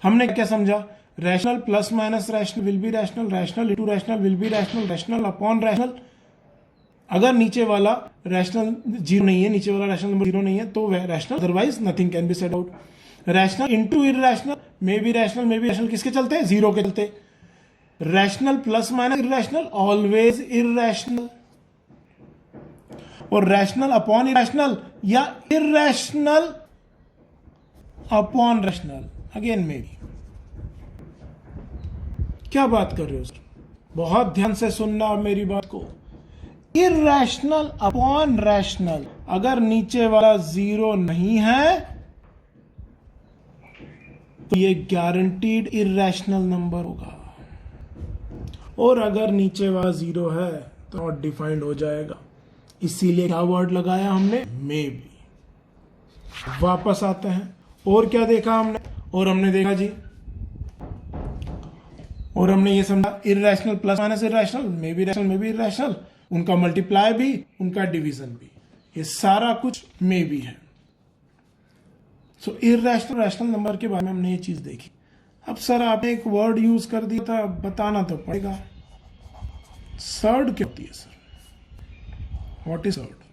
हमने क्या समझा, rational plus minus rational will be rational, rational into rational will be rational, rational upon rational. अगर नीचे वाला रैशनल 0 नहीं है, नीचे वाला रैशनल नंबर 0 नहीं है, तो वह rational, otherwise nothing can be said out. Rational into irrational, may be rational किसके चलते हैं? जीरो के चलते। Rational plus minus irrational, always irrational. और रैशनल अपॉन इरैशनल या irrational upon rational, again may B. क्या बात कर रहे हो सर? बहुत ध्यान से सुनना मेरी बात को। इरैशनल अपॉन रैशनल, अगर नीचे वाला जीरो नहीं है तो ये गारंटीड इरैशनल नंबर होगा, और अगर नीचे वाला जीरो है तो नॉट डिफाइंड हो जाएगा। इसीलिए क्या वर्ड लगाया हमने? May be. वापस आते हैं, और क्या देखा हमने? और हमने देखा जी, और हमने ये समझा irrational plus minus irrational, may be rational may B irrational, उनका मल्टीप्लाई भी, उनका डिवीजन भी, ये सारा कुछ मे बी है। सो इरैशनल रैशनल नंबर के बारे में हमने ये चीज देखी। अब सर आपने एक वर्ड यूज कर दिया था, बताना तो पड़ेगा। सर्ड क्या होती है सर? What is surd?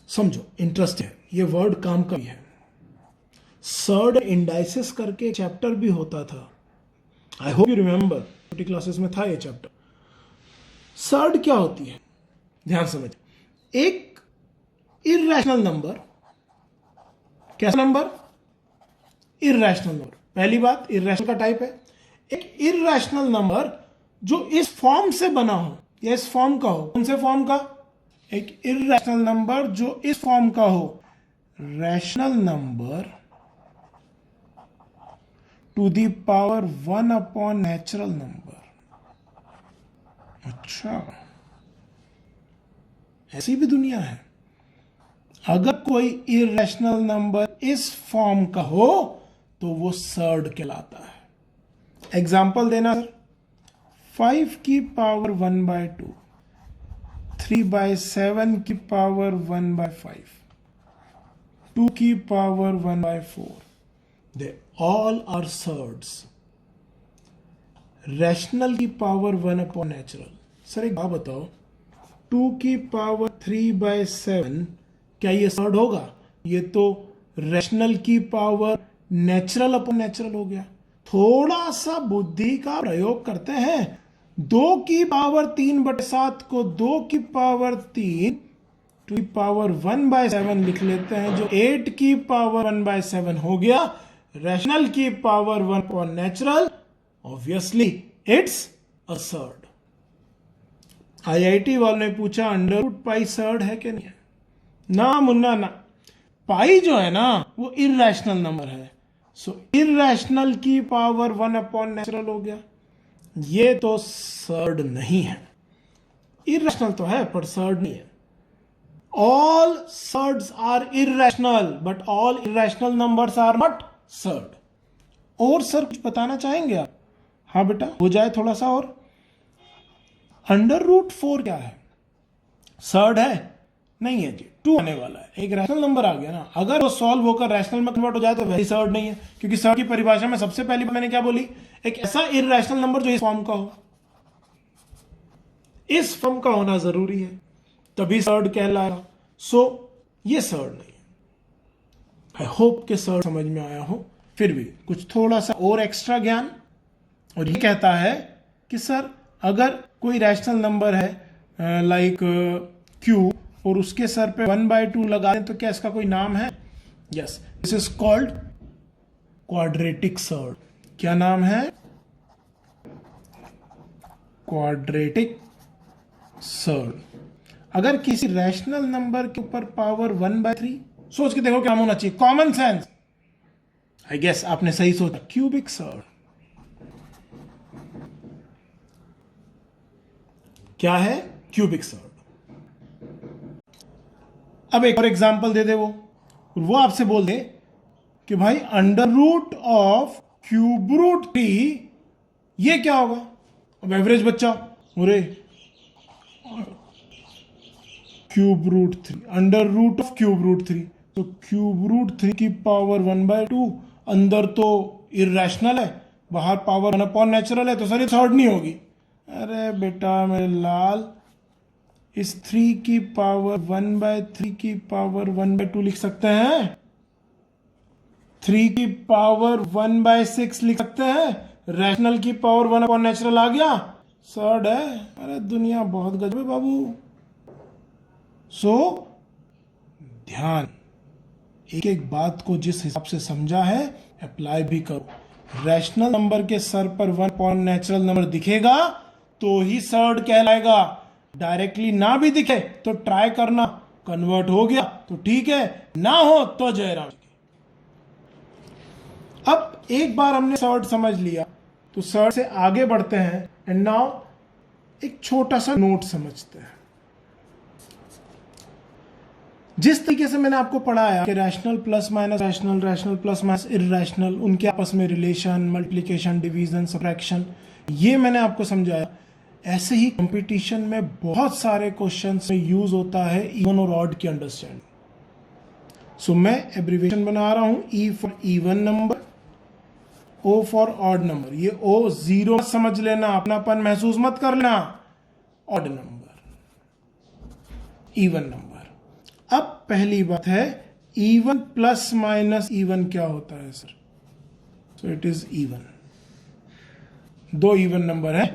समझो, इंटरेस्ट है, ये वर्ड काम का भी है। सर्ड इंडाइसिस करके चैप्टर भी होता था, आई होप यू रिमेंबर, छोटी क्लासेस में था ये चैप्टर। सर्ड क्या होती है? ध्यान समझ, एक इरैशनल नंबर, कैसा नंबर? Irrational number. पहली बात, इरैशनल का टाइप है, एक इरैशनल नंबर जो इस फॉर्म से बना हो या इस फॉर्म का हो। कौन से फॉर्म का? एक इरैशनल नंबर जो इस फॉर्म का हो, rational number two the power 1 upon natural number. अच्छा, ऐसी भी दुनिया है। अगर कोई इरैशनल नंबर इस फॉर्म का हो तो वो सर्ड कहलाता है। एग्जाम्पल देना सर, 5 की पावर 1/2, 3/7 की पावर 1/5, 2 की power 1/4, they all are surds. Rational की पावर 1 अपॉन नेचुरल। सर एक बात बताओ, 2 की पावर 3/7 क्या ये सर्ड होगा? ये तो रैशनल की पावर नेचुरल अपॉन नेचुरल हो गया। थोड़ा सा बुद्धि का प्रयोग करते हैं। 2 की पावर 3/7 को 2 की पावर 3 टू की पावर 1/7 लिख लेते हैं, जो 8 की पावर 1/7 हो गया। रैशनल की power 1 upon natural, obviously it's a surd. IIT वालों ने पूछा अंडर रूट पाई सर्ड है कि नहीं है? ना मुन्ना ना, पाई जो है ना वो इरैशनल नंबर है। सो इरैशनल की पावर 1 अपॉन नेचुरल हो गया, ये तो सर्ड नहीं है। इरैशनल तो है पर सर्ड नहीं है। All surds are irrational but all irrational numbers are not surd. और सर कुछ बताना चाहेंगे आप? हाँ बेटा, हो जाए थोड़ा सा और। अंडर रूट 4 क्या है? सर्ड है? नहीं है जी, 2 आने वाला है, एक रैशनल नंबर आ गया ना। अगर वो सॉल्व होकर रैशनल में कन्वर्ट हो जाए तो वही सर्ड नहीं है, क्योंकि सर्ड की परिभाषा में सबसे पहली मैंने क्या बोली? एक ऐसा इरैशनल नंबर जो इस फॉर्म का हो, इस फॉर्म का होना जरूरी है, तभी सर्ड कहलाएगा। सो ये सर्ड नहीं है। आई होप कि सर्ड समझ में आया हो। फिर भी कुछ थोड़ा सा और एक्स्ट्रा ज्ञान, और ये कहता है कि सर अगर कोई रैशनल नंबर है लाइक क्यू, और उसके सर पे 1/2 लगा दें तो क्या इसका कोई नाम है? Yes, this is called quadratic surd. क्या नाम है? Quadratic surd. अगर किसी रैशनल नंबर के ऊपर पावर 1/3, सोच के देखो क्या नाम होना चाहिए, कॉमन सेंस। आई गेस आपने सही सोचा, क्यूबिक सर्ड। क्या है? Cubic surd. अब एक और एग्जांपल दे दे वो आपसे बोल दे कि भाई under root of cube root 3 ये क्या होगा? अब एवरेज बच्चा, अरे cube root 3, under root of cube root 3, तो क्यूब रूट 3 की पावर 1/2, अंदर तो इरैशनल है, बाहर पावर 1 अपॉन नेचुरल है, तो सर ये सर्ड नहीं होगी। अरे बेटा मेरे लाल, इस 3 की पावर 1/3 की पावर 1/2 लिख सकते हैं? 3 की पावर 1/6 लिख सकते हैं, रैशनल की पावर 1 अपॉन नेचुरल आ गया, सर्ड है। अरे दुनिया बहुत गजब है बाबू। सो ध्यान, एक एक बात को जिस हिसाब से समझा है अप्लाई भी करो। रैशनल नंबर के सर पर 1 अपॉन नेचुरल नंबर दिखेगा तो ही सर्ड कहलाएगा, डायरेक्टली ना भी दिखे तो ट्राई करना, कन्वर्ट हो गया तो ठीक है, ना हो तो जयराम। अब एक बार हमने सर्ड समझ लिया तो सर्ड से आगे बढ़ते हैं एंड नाउ एक छोटा सा नोट समझते हैं। जिस तरीके से मैंने आपको पढ़ाया कि rational plus minus rational, rational plus minus irrational, उनके आपस में रिलेशन, मल्टीप्लिकेशन, डिवीजन, सब्ट्रैक्शन, ये मैंने आपको समझाया। ऐसे ही कंपटीशन में बहुत सारे क्वेश्चंस में यूज होता है इवन और ऑड की अंडरस्टैंडिंग। सो मैं एब्रीविएशन बना रहा हूं, E for even number, O for odd number. ये ओ जीरो समझ लेना, अपनापन महसूस मत कर लेना। Odd number, even number. अब पहली बात है, इवन प्लस माइनस इवन क्या होता है sir? So it is even. दो इवन नंबर है,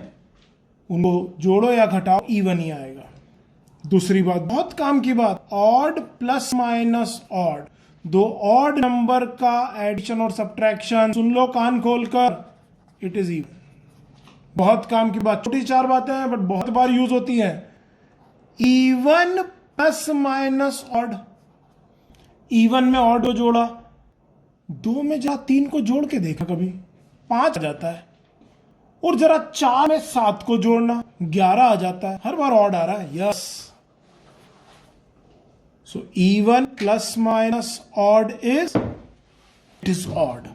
उनको जोड़ो या घटाओ इवन ही आएगा। दूसरी बात, बहुत काम की बात, ऑड प्लस माइनस ऑड, दो ऑड नंबर का एडिशन और सब्ट्रैक्शन, सुन लो कान खोलकर, इट इज इवन। बहुत काम की बात, छोटी चार बातें हैं बट बहुत बार यूज होती हैं। Even plus minus odd, even में ऑड को जोड़ा, दो में जरा 3 को जोड़ के देखा कभी, 5 आ जाता है, और जरा 4 में 7 को जोड़ना 11 आ जाता है, हर बार ऑड आ रहा है। Yes, so even plus minus odd is, it is odd.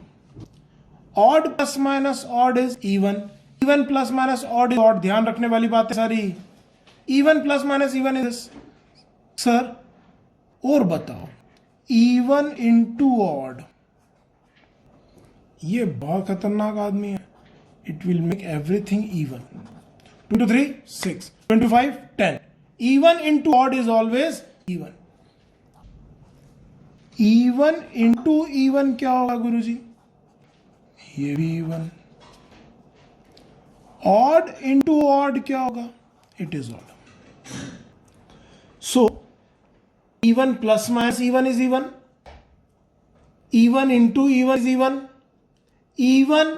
Odd plus minus odd is even, even plus minus odd is odd. ध्यान रखने वाली बात है सारी। Even plus minus even is, sir और बताओ, इवन इंटू ऑड, ये बहुत खतरनाक आदमी है। It will make everything even. 2 into 3 6, 25 10। Even into odd is always even. Even into even क्या होगा गुरुजी? ये भी इवन। ऑड इंटू ऑड क्या होगा? It is odd. So even plus minus even is even, even into even is even, even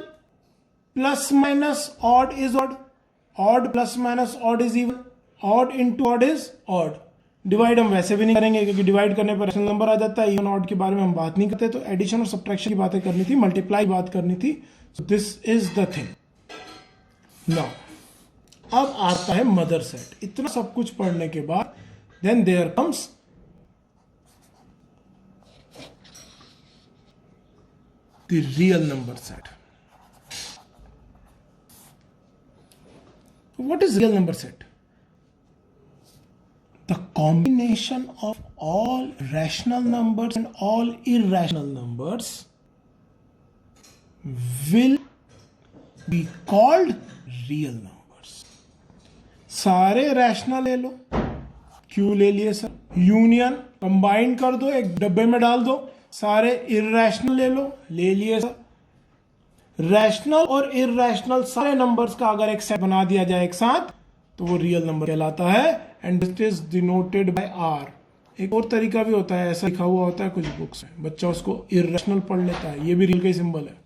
plus minus odd is odd, odd plus minus odd is even, odd into odd is odd. Divide हम वैसे भी नहीं करेंगे क्योंकि divide करने पर rational number आ जाता है। इवन ऑड के बारे में हम बात नहीं करते, तो एडिशन और सब्ट्रैक्शन की बातें करनी थी, मल्टीप्लाई बात करनी थी। सो this is the thing. Now अब आता है मदर सेट। इतना सब कुछ पढ़ने के बाद then there comes the real number set. What is real number set? The combination of all rational numbers and all irrational numbers will be called real numbers. सारे रैशनल ले लो, क्यों ले लिए सर? यूनियन कंबाइन कर दो, एक डब्बे में डाल दो। सारे इररेशनल ले लो, ले लिए सर। रैशनल और इररेशनल सारे नंबर्स का अगर एक सेट बना दिया जाए एक साथ तो वो रियल नंबर कहलाता है, and this is denoted by R. एक और तरीका भी होता है, ऐसा लिखा हुआ होता है कुछ बुक्स में, बच्चा उसको इररेशनल पढ़ लेता है, ये भी रियल का ही सिंबल है।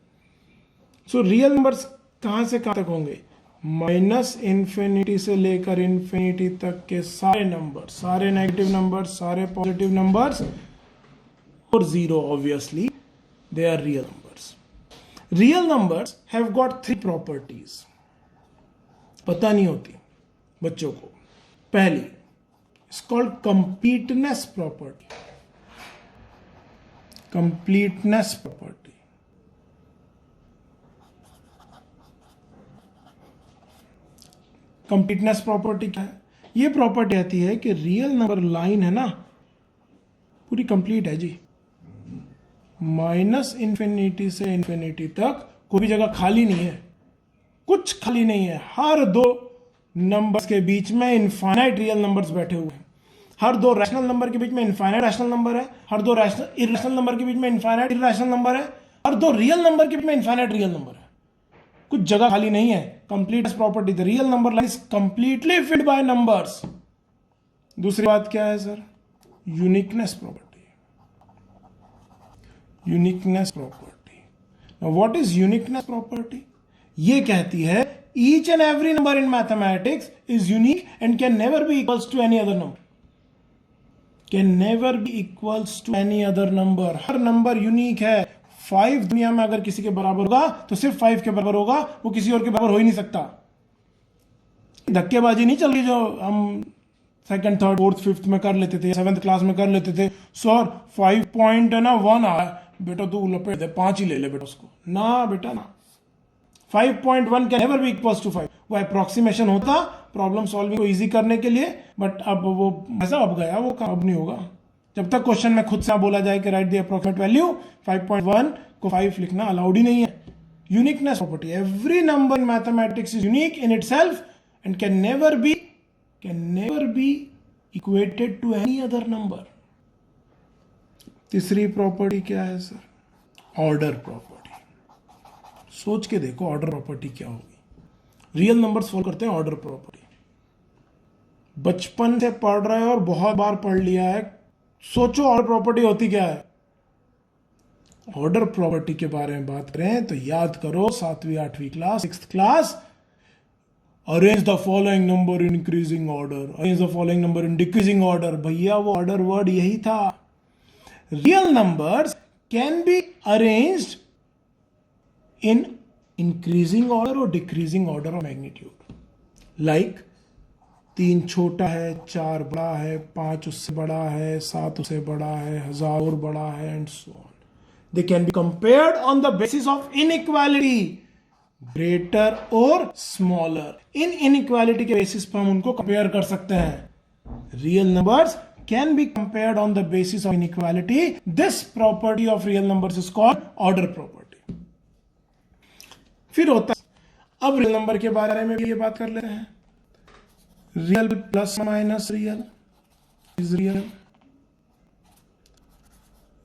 सो रियल नंबर्स कहां से कहां तक होंगे? माइनस इन्फिनिटी से लेकर इन्फिनिटी तक के सारे नंबर, सारे नेगेटिव नंबर्स, सारे पॉजिटिव नंबर्स और zero, obviously they are real numbers. Real numbers have got 3 properties, पता नहीं होती बच्चों को। पहली, it's called completeness property. Completeness property, completeness property क्या है? ये प्रॉपर्टी आती है कि रियल नंबर लाइन है ना, पूरी कंप्लीट है जी। माइनस इन्फिनिटी से इन्फिनिटी तक कोई भी जगह खाली नहीं है, कुछ खाली नहीं है। हर दो नंबर्स के बीच में इनफाइनाइट रियल नंबर्स बैठे हुए हैं। हर दो रैशनल नंबर के बीच में इनफाइनाइट रैशनल नंबर है, हर दो इररेशनल नंबर के बीच में इनफाइनाइट इररेशनल नंबर है, और दो रियल नंबर के बीच में इनफाइनाइट रियल नंबर है, कुछ जगह खाली नहीं है। Complete property, the real number line is completely filled by numbers. दूसरी बात क्या है sir? Uniqueness property. Uniqueness property, what is uniqueness property? ये कहती है each and every number in mathematics is unique and can never be equals to any other number. Can never be equals to any other number. हर number unique है। 5 दुनिया में अगर किसी के बराबर होगा तो सिर्फ 5 के बराबर होगा, वो किसी और के बराबर हो ही नहीं सकता। धक्केबाजी नहीं चल रही जो हम सेकंड, थर्ड, फोर्थ, फिफ्थ में कर लेते थे, 7th क्लास में कर लेते थे। सर 5.1 आया, बेटा तू लपेट दे, 5 ही ले ले बेटा उसको। ना बेटा ना, 5.1 can never be equals to 5। वो अप्रोक्सीमेशन होता प्रॉब्लम सॉल्विंग को इजी करने के लिए, बट अब वो ऐसा अब गया, वो काम अब नहीं होगा। जब तक क्वेश्चन में खुद से बोला जाए कि राइट द अप्रोक्सीमेट वैल्यू, 5.1 को 5 लिखना अलाउड ही नहीं है। Uniqueness property, every number in mathematics is unique in itself and can never be equated to any other number. तीसरी प्रॉपर्टी क्या है सर? Order property. सोच के देखो ऑर्डर प्रॉपर्टी क्या होगी। रियल नंबर्स फॉलो करते हैं ऑर्डर प्रॉपर्टी। बचपन से पढ़ रहे हो और बहुत बार पढ़ लिया है, सोचो ऑर्डर प्रॉपर्टी होती क्या है। ऑर्डर प्रॉपर्टी के बारे में बात करें तो याद करो 7वीं 8वीं class, 6th class, arrange the following number in increasing order, arrange the following number in decreasing order. भैया वो ऑर्डर वर्ड यही था। Real numbers can be arranged in increasing order or decreasing order of magnitude. Like 3 छोटा है, 4 बड़ा है, 5 उससे बड़ा है, 7 उससे बड़ा है, 1000 और बड़ा है, and so on. They can be compared on the basis of inequality, greater or smaller. In inequality के basis पर हम उनको compare कर सकते हैं। Real numbers can be compared on the basis of inequality. This property of real numbers is called order property. फिर होता, अब रियल नंबर के बारे में भी ये बात कर लेते हैं। Real plus minus real is real,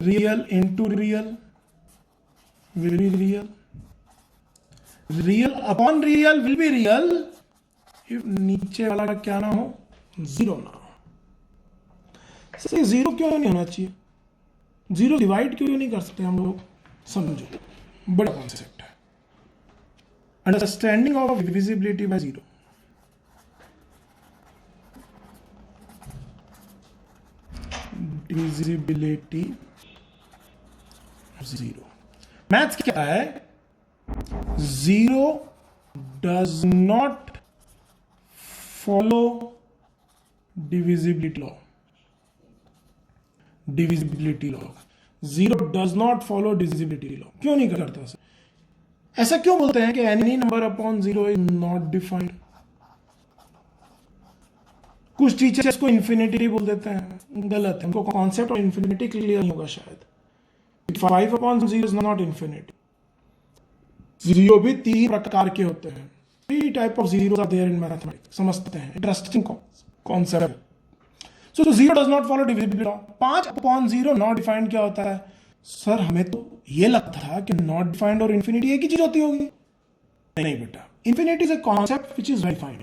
real into real will be real, real upon real will be real if नीचे वाला क्या ना हो, जीरो ना हो। सर जीरो क्यों नहीं होना चाहिए? जीरो डिवाइड क्यों नहीं कर सकते हम लोग? समझो, बड़ा कॉन्सेप्ट है। Understanding of divisibility by zero. Divisibility zero. Maths क्या है? Zero does not follow divisibility law. Divisibility law. Zero does not follow divisibility law. क्यों नहीं करता सर? ऐसा क्यों बोलते हैं कि any number upon zero is not defined? कुछ टीचर्स को इन्फिनिटी बोल देते हैं, गलत है। उनको कॉन्सेप्ट ऑफ इन्फिनिटी क्लियर नहीं होगा शायद। 5 upon zero is not infinity. Zero भी 3 प्रकार के होते हैं। 3 type of zero are there in mathematics. समझते हैं, interesting concept. So zero does not follow divisibility law. 5 upon zero not defined क्या होता है? सर हमें तो ये लगता था कि नॉट डिफाइंड और इन्फिनिटी एक ही चीज होती होगी। नहीं बेटा, infinity is a concept which is very defined.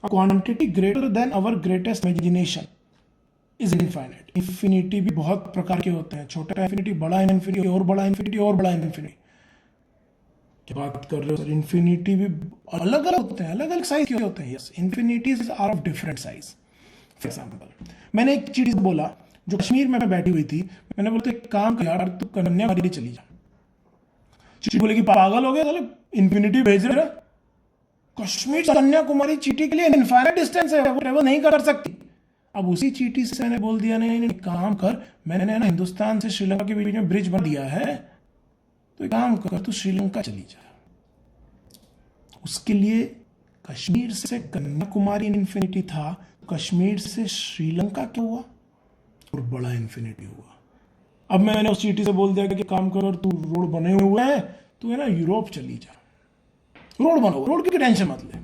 A quantity greater than our greatest imagination is infinite. Infinity भी बहुत प्रकार के होते हैं, छोटा इन्फिनिटी, बड़ा इन्फिनिटी, और बड़ा इन्फिनिटी, और बड़ा इन्फिनिटी। क्या बात कर रहे हो सर? इन्फिनिटी भी अलग अलग होते हैं, अलग अलग साइज के होते हैं। Yes, infinities are of different size. For example, मैंने एक चीज बोला जो कश्मीर में बैठी हुई थी, मैंने बोला एक काम कर यार, तू कन्याकुमारी चली जा। चीटी बोलेगी पागल हो गया, चलो इन्फिनिटी भेज रहे। कश्मीर से कन्याकुमारी चीटी के लिए इनफाइनाइट डिस्टेंस है, वो ट्रेवल नहीं कर सकती। अब उसी चीटी से मैंने बोल दिया नहीं काम कर, मैंने ना हिंदुस्तान से श्रीलंका के बीच में ब्रिज बना दिया है, तो एक काम कर, तू श्रीलंका चली जा। उसके लिए कश्मीर से कन्याकुमारी इन्फिनिटी था, कश्मीर से श्रीलंका क्या हुआ? और बड़ा इन्फिनिटी हुआ। अब मैंने उस चीटी से बोल दिया कि काम कर, तू रोड बने हुए हैं, तू है ना यूरोप चली जा, रोड बनो, रोड की टेंशन मत ले,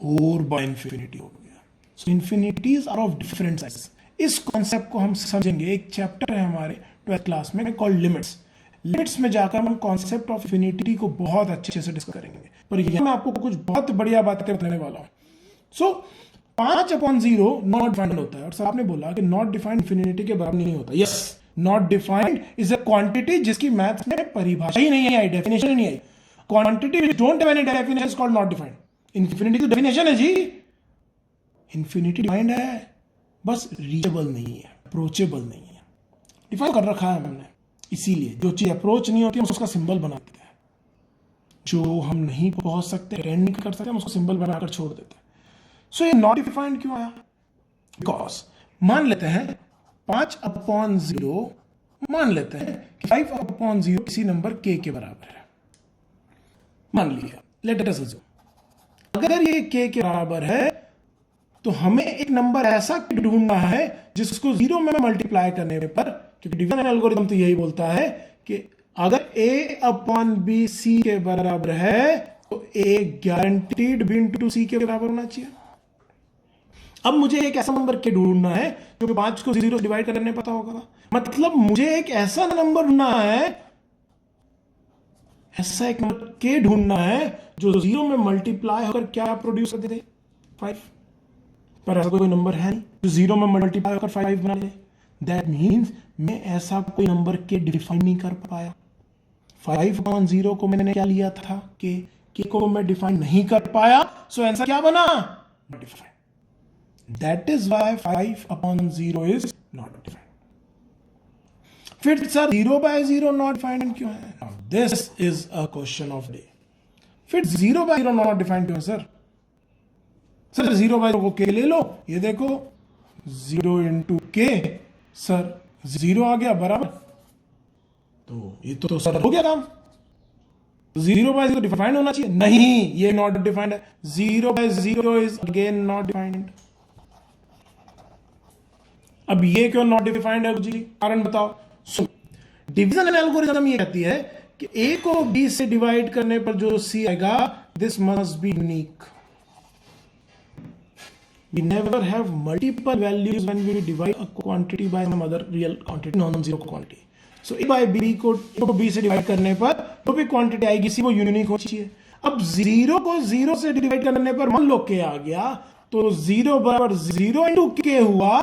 और बड़ा इन्फिनिटी हो गया। So infinities are of different size. इस कॉन्सेप्ट को हम समझेंगे। एक चैप्टर है हमारे 12th क्लास में कॉल्ड लिमिट्स। लिमिट्स में जाकर हम कॉन्सेप्ट ऑफ इन्फिनिटी को बहुत अच्छे से डिस्कस करेंगे, पर यह मैं आपको कुछ बहुत बढ़िया बातें बताने वाला हूं। सो 5/0 नॉट डिफाइंड होता है, और सर आपने बोला कि नॉट डिफाइंड इन्फिनिटी के बराबर नहीं होता। Yes, not defined is a quantity जिसकी मैथ्स में परिभाषा ही नहीं आई, डेफिनेशन ही नहीं आई। Quantity which don't have any definition is called not defined. Infinity की डेफिनेशन है जी, इन्फिनिटी डिफाइंड है, बस रीचेबल नहीं है, अप्रोचेबल नहीं है। डिफाइन कर रखा है हमने, इसीलिए जो चीज अप्रोच नहीं होती हम उसका सिंबल बना देते हैं, जो हम नहीं पहुंच सकते, अटेंड नहीं कर सकते, हम उसको सिंबल बनाकर छोड़ देते हैं। सो ये नॉट डिफाइंड क्यों आया? बिकॉज मान लेते हैं 5/0, मान लेते हैं कि 5/0 किसी नंबर k के बराबर है, मान लिया, लेट अस अज्यूम। अगर ये k के बराबर है तो हमें एक नंबर ऐसा ढूंढना है जिसको 0 में मल्टीप्लाई करने पर, क्योंकि डिवीजन एल्गोरिथम तो यही बोलता है कि अगर a/b c के बराबर है तो a guaranteed b into c के बराबर होना चाहिए। अब मुझे एक ऐसा नंबर k ढूंढना है जो कि 5 को 0 से डिवाइड करने पता होगा, मतलब मुझे एक ऐसा नंबर ढूंढना है, ऐसा एक नंबर k ढूंढना है जो 0 में मल्टीप्लाई होकर क्या प्रोड्यूस कर दे, 5। पर ऐसा कोई नंबर है नहीं जो 0 में मल्टीप्लाई होकर 5 बना ले। दैट मीन्स मैं ऐसा कोई नंबर के डिफाइन नहीं कर पाया। 5/0 को मैंने क्या लिया था, के को मैं डिफाइन नहीं कर पाया, सो आंसर क्या बना, not defined. That is why 5/0 is not defined. फिर सर 0/0 नॉट डिफाइंड क्यों है? This is a question of day. फिर 0/0 नॉट डिफाइंड क्यों है सर? सर 0/0 को k ले लो, ये देखो 0 इंटू k, सर 0 आ गया बराबर, तो ये तो सर हो गया काम। 0/0 डिफाइंड होना चाहिए, नहीं ये नॉट डिफाइंड है। 0/0 इज अगेन नॉट डिफाइंड। अब ये क्यों नॉट डिफाइंड है जी, कारण बताओ। सो डिवीजन एल्गोरिथम ये कहती है कि a को b से डिवाइड करने पर जो c आएगा, this must be unique. We never have multiple values when we divide a quantity by some other real quantity, non-zero quantity. So a by b को b से डिवाइड करने पर जो भी क्वांटिटी आएगी सी वो यूनिक होनी चाहिए। अब 0 को 0 से डिवाइड करने पर मान लो k आ गया, तो 0 बराबर 0 इंटू k हुआ।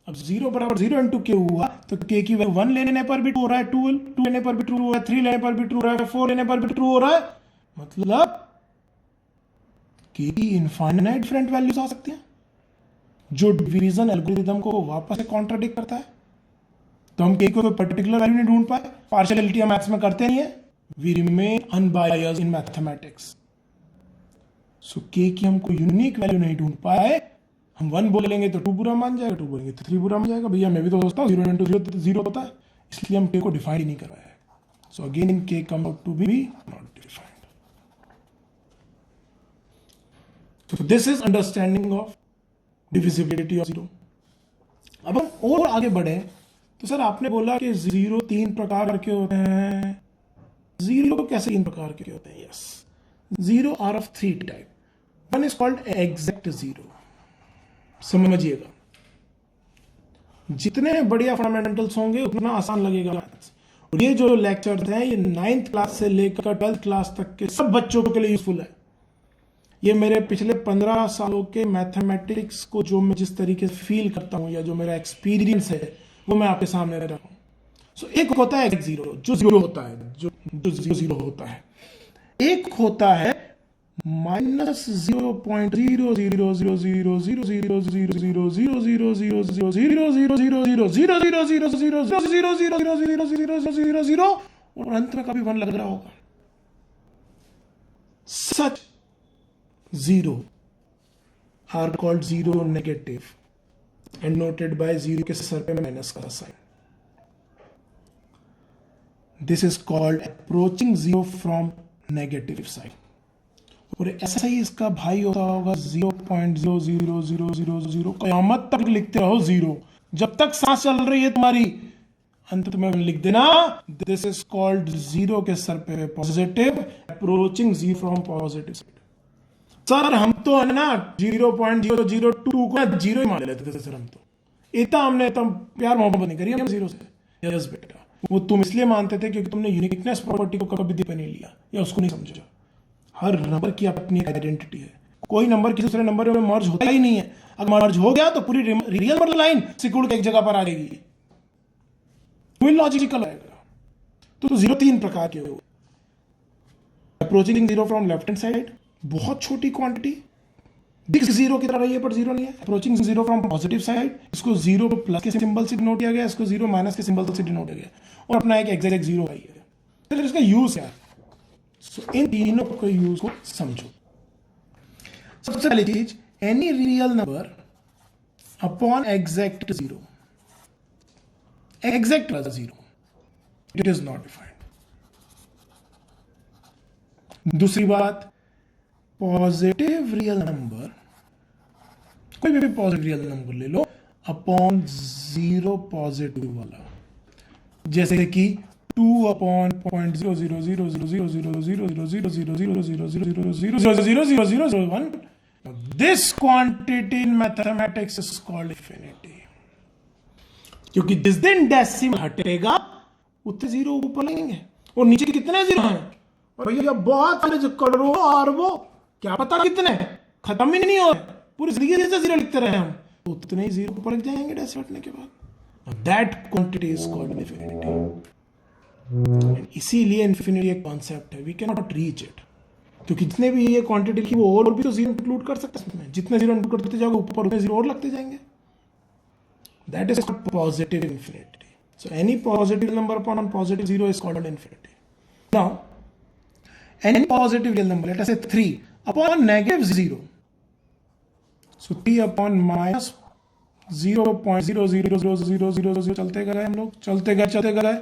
अब 0 बराबर 0 इंटू k हुआ तो k की वैल्यू 1 लेने पर भी ट्रू हो रहा है, 2 लेने पर भी ट्रू हो रहा है, 3 लेने पर भी ट्रू हो रहा है, 4 लेने पर भी ट्रू हो रहा है, मतलब की इनफाइनाइट डिफरेंट वैल्यूज आ सकती हैं, जो डिवीजन एल्गोरिथम को वापस से कॉन्ट्राडिक्ट करता है। तो हम के को कोई पर्टिकुलर वैल्यू नहीं ढूंढ पाए, पार्शियलिटी हम मैथ्स में करते नहीं है, we remain unbiased in mathematics. So के की हम कोई यूनिक वैल्यू नहीं ढूंढ पाए। हम 1 बोलेंगे तो 2 बुरा मान जाएगा, 2 बोलेंगे तो 3 बुरा मान जाएगा। भैया मैं भी तो सोचता हूँ 0 इंटू 0 होता है, इसलिए हम के को डिफाइन ही नहीं कर रहे हैं। So again k come out to be not defined. So this is understanding of divisibility of 0. अब हम और आगे बढ़े तो सर आपने बोला कि 0 3 प्रकार के होते हैं। 0 कैसे 3 प्रकार के होते हैं? Yes, 0 are of 3 type. One is called exact 0। समझिएगा, जितने बढ़िया फंडामेंटल्स होंगे उतना आसान लगेगा मैथ्स। और ये जो लेक्चर्स हैं ये 9th क्लास से लेकर 12th क्लास तक के सब बच्चों के लिए यूजफुल है। ये मेरे पिछले 15 सालों के मैथमेटिक्स को जो मैं जिस तरीके से फील करता हूँ या जो मेरा एक्सपीरियंस है वो मैं आपके सामने रख रहा हूँ। सो एक होता है जीरो, जो जीरो होता है, जो जीरो होता है। एक होता है माइनस 0.000000000000000000000 और अंत में कभी 1 लग रहा होगा। सच zero are called zero negative and noted by zero के सर पे माइनस का sign. This is called approaching zero from negative side। और ऐसा ही इसका भाई होता होगा 0.00000 कयामत तक लिखते रहो जीरो, जब तक सांस चल रही है तुम्हारी अंत में लिख देना। दिस इज कॉल्ड जीरो के सर पे positive, approaching zero from positive side. Sir हम तो है ना 0.002 को जीरो ही मान लेते थे सर, हम तो इतना हमने तो प्यार मोहब्बत नहीं करी हम जीरो से। यस बेटा, वो तुम इसलिए मानते थे क्योंकि तुमने यूनिकनेस प्रॉपर्टी को कभी ध्यान नहीं लिया या उसको नहीं समझा। हर नंबर की अपनी आइडेंटिटी है, कोई नंबर किसी दूसरे नंबर में मर्ज होता ही नहीं है। अगर मर्ज हो गया तो पूरी रियल नंबर लाइन सिकुड़ के एक जगह पर आ जाएगी, लॉजिकल आएगा। तो जीरो तीन प्रकार के हो। Approaching zero from left hand side, बहुत छोटी क्वांटिटी दिख जीरो की तरह रही है पर जीरो नहीं है। Approaching zero from positive side, इसको जीरो प्लस के सिंबल से डिनोट किया गया, इसको जीरो माइनस के सिंबल से डिनोट किया गया, और अपना एक एग्जैक्ट जीरो आई है। तो इसका यूज क्या है? इन तीनों को यूज को समझो। सबसे पहली चीज, any real number upon exact zero, exact plus zero, it is not defined. दूसरी बात, पॉजिटिव रियल नंबर, कोई भी पॉजिटिव रियल नंबर ले लो अपॉन जीरो पॉजिटिव वाला, जैसे कि 2 upon 0.00000000000000000000001, this quantity in mathematics is called infinity. क्योंकि जिस दिन डेसिमल हटेगा उतने जीरो ऊपर लेंगे, और नीचे कितने जीरो हैं भैया? बहुत सारे, करोड़ों अरबों, क्या पता कितने, खत्म ही नहीं हो, पूरी जिंदगी से जीरो लिखते रहे हम, तो उतने ही जीरो ऊपर लग जाएंगे डेसिमल हटने के बाद। That quantity is called infinity. इसीलिए इंफिनिटी एक कॉन्सेप्ट है, we can not reach it, क्योंकि जितने भी ये क्वांटिटी की वो और भी तो जीरो इंक्लूड कर सकते हैं। जितने जीरो इंक्लूड करते जाओगे ऊपर उतने जीरो और लगते जाएंगे। That is called positive infinity. So any positive number upon positive zero is called infinity. Now any positive real number, let us say 3 upon negative 0, so 3 upon minus 0.0000000 चलते गए हम लोग, चलते गए,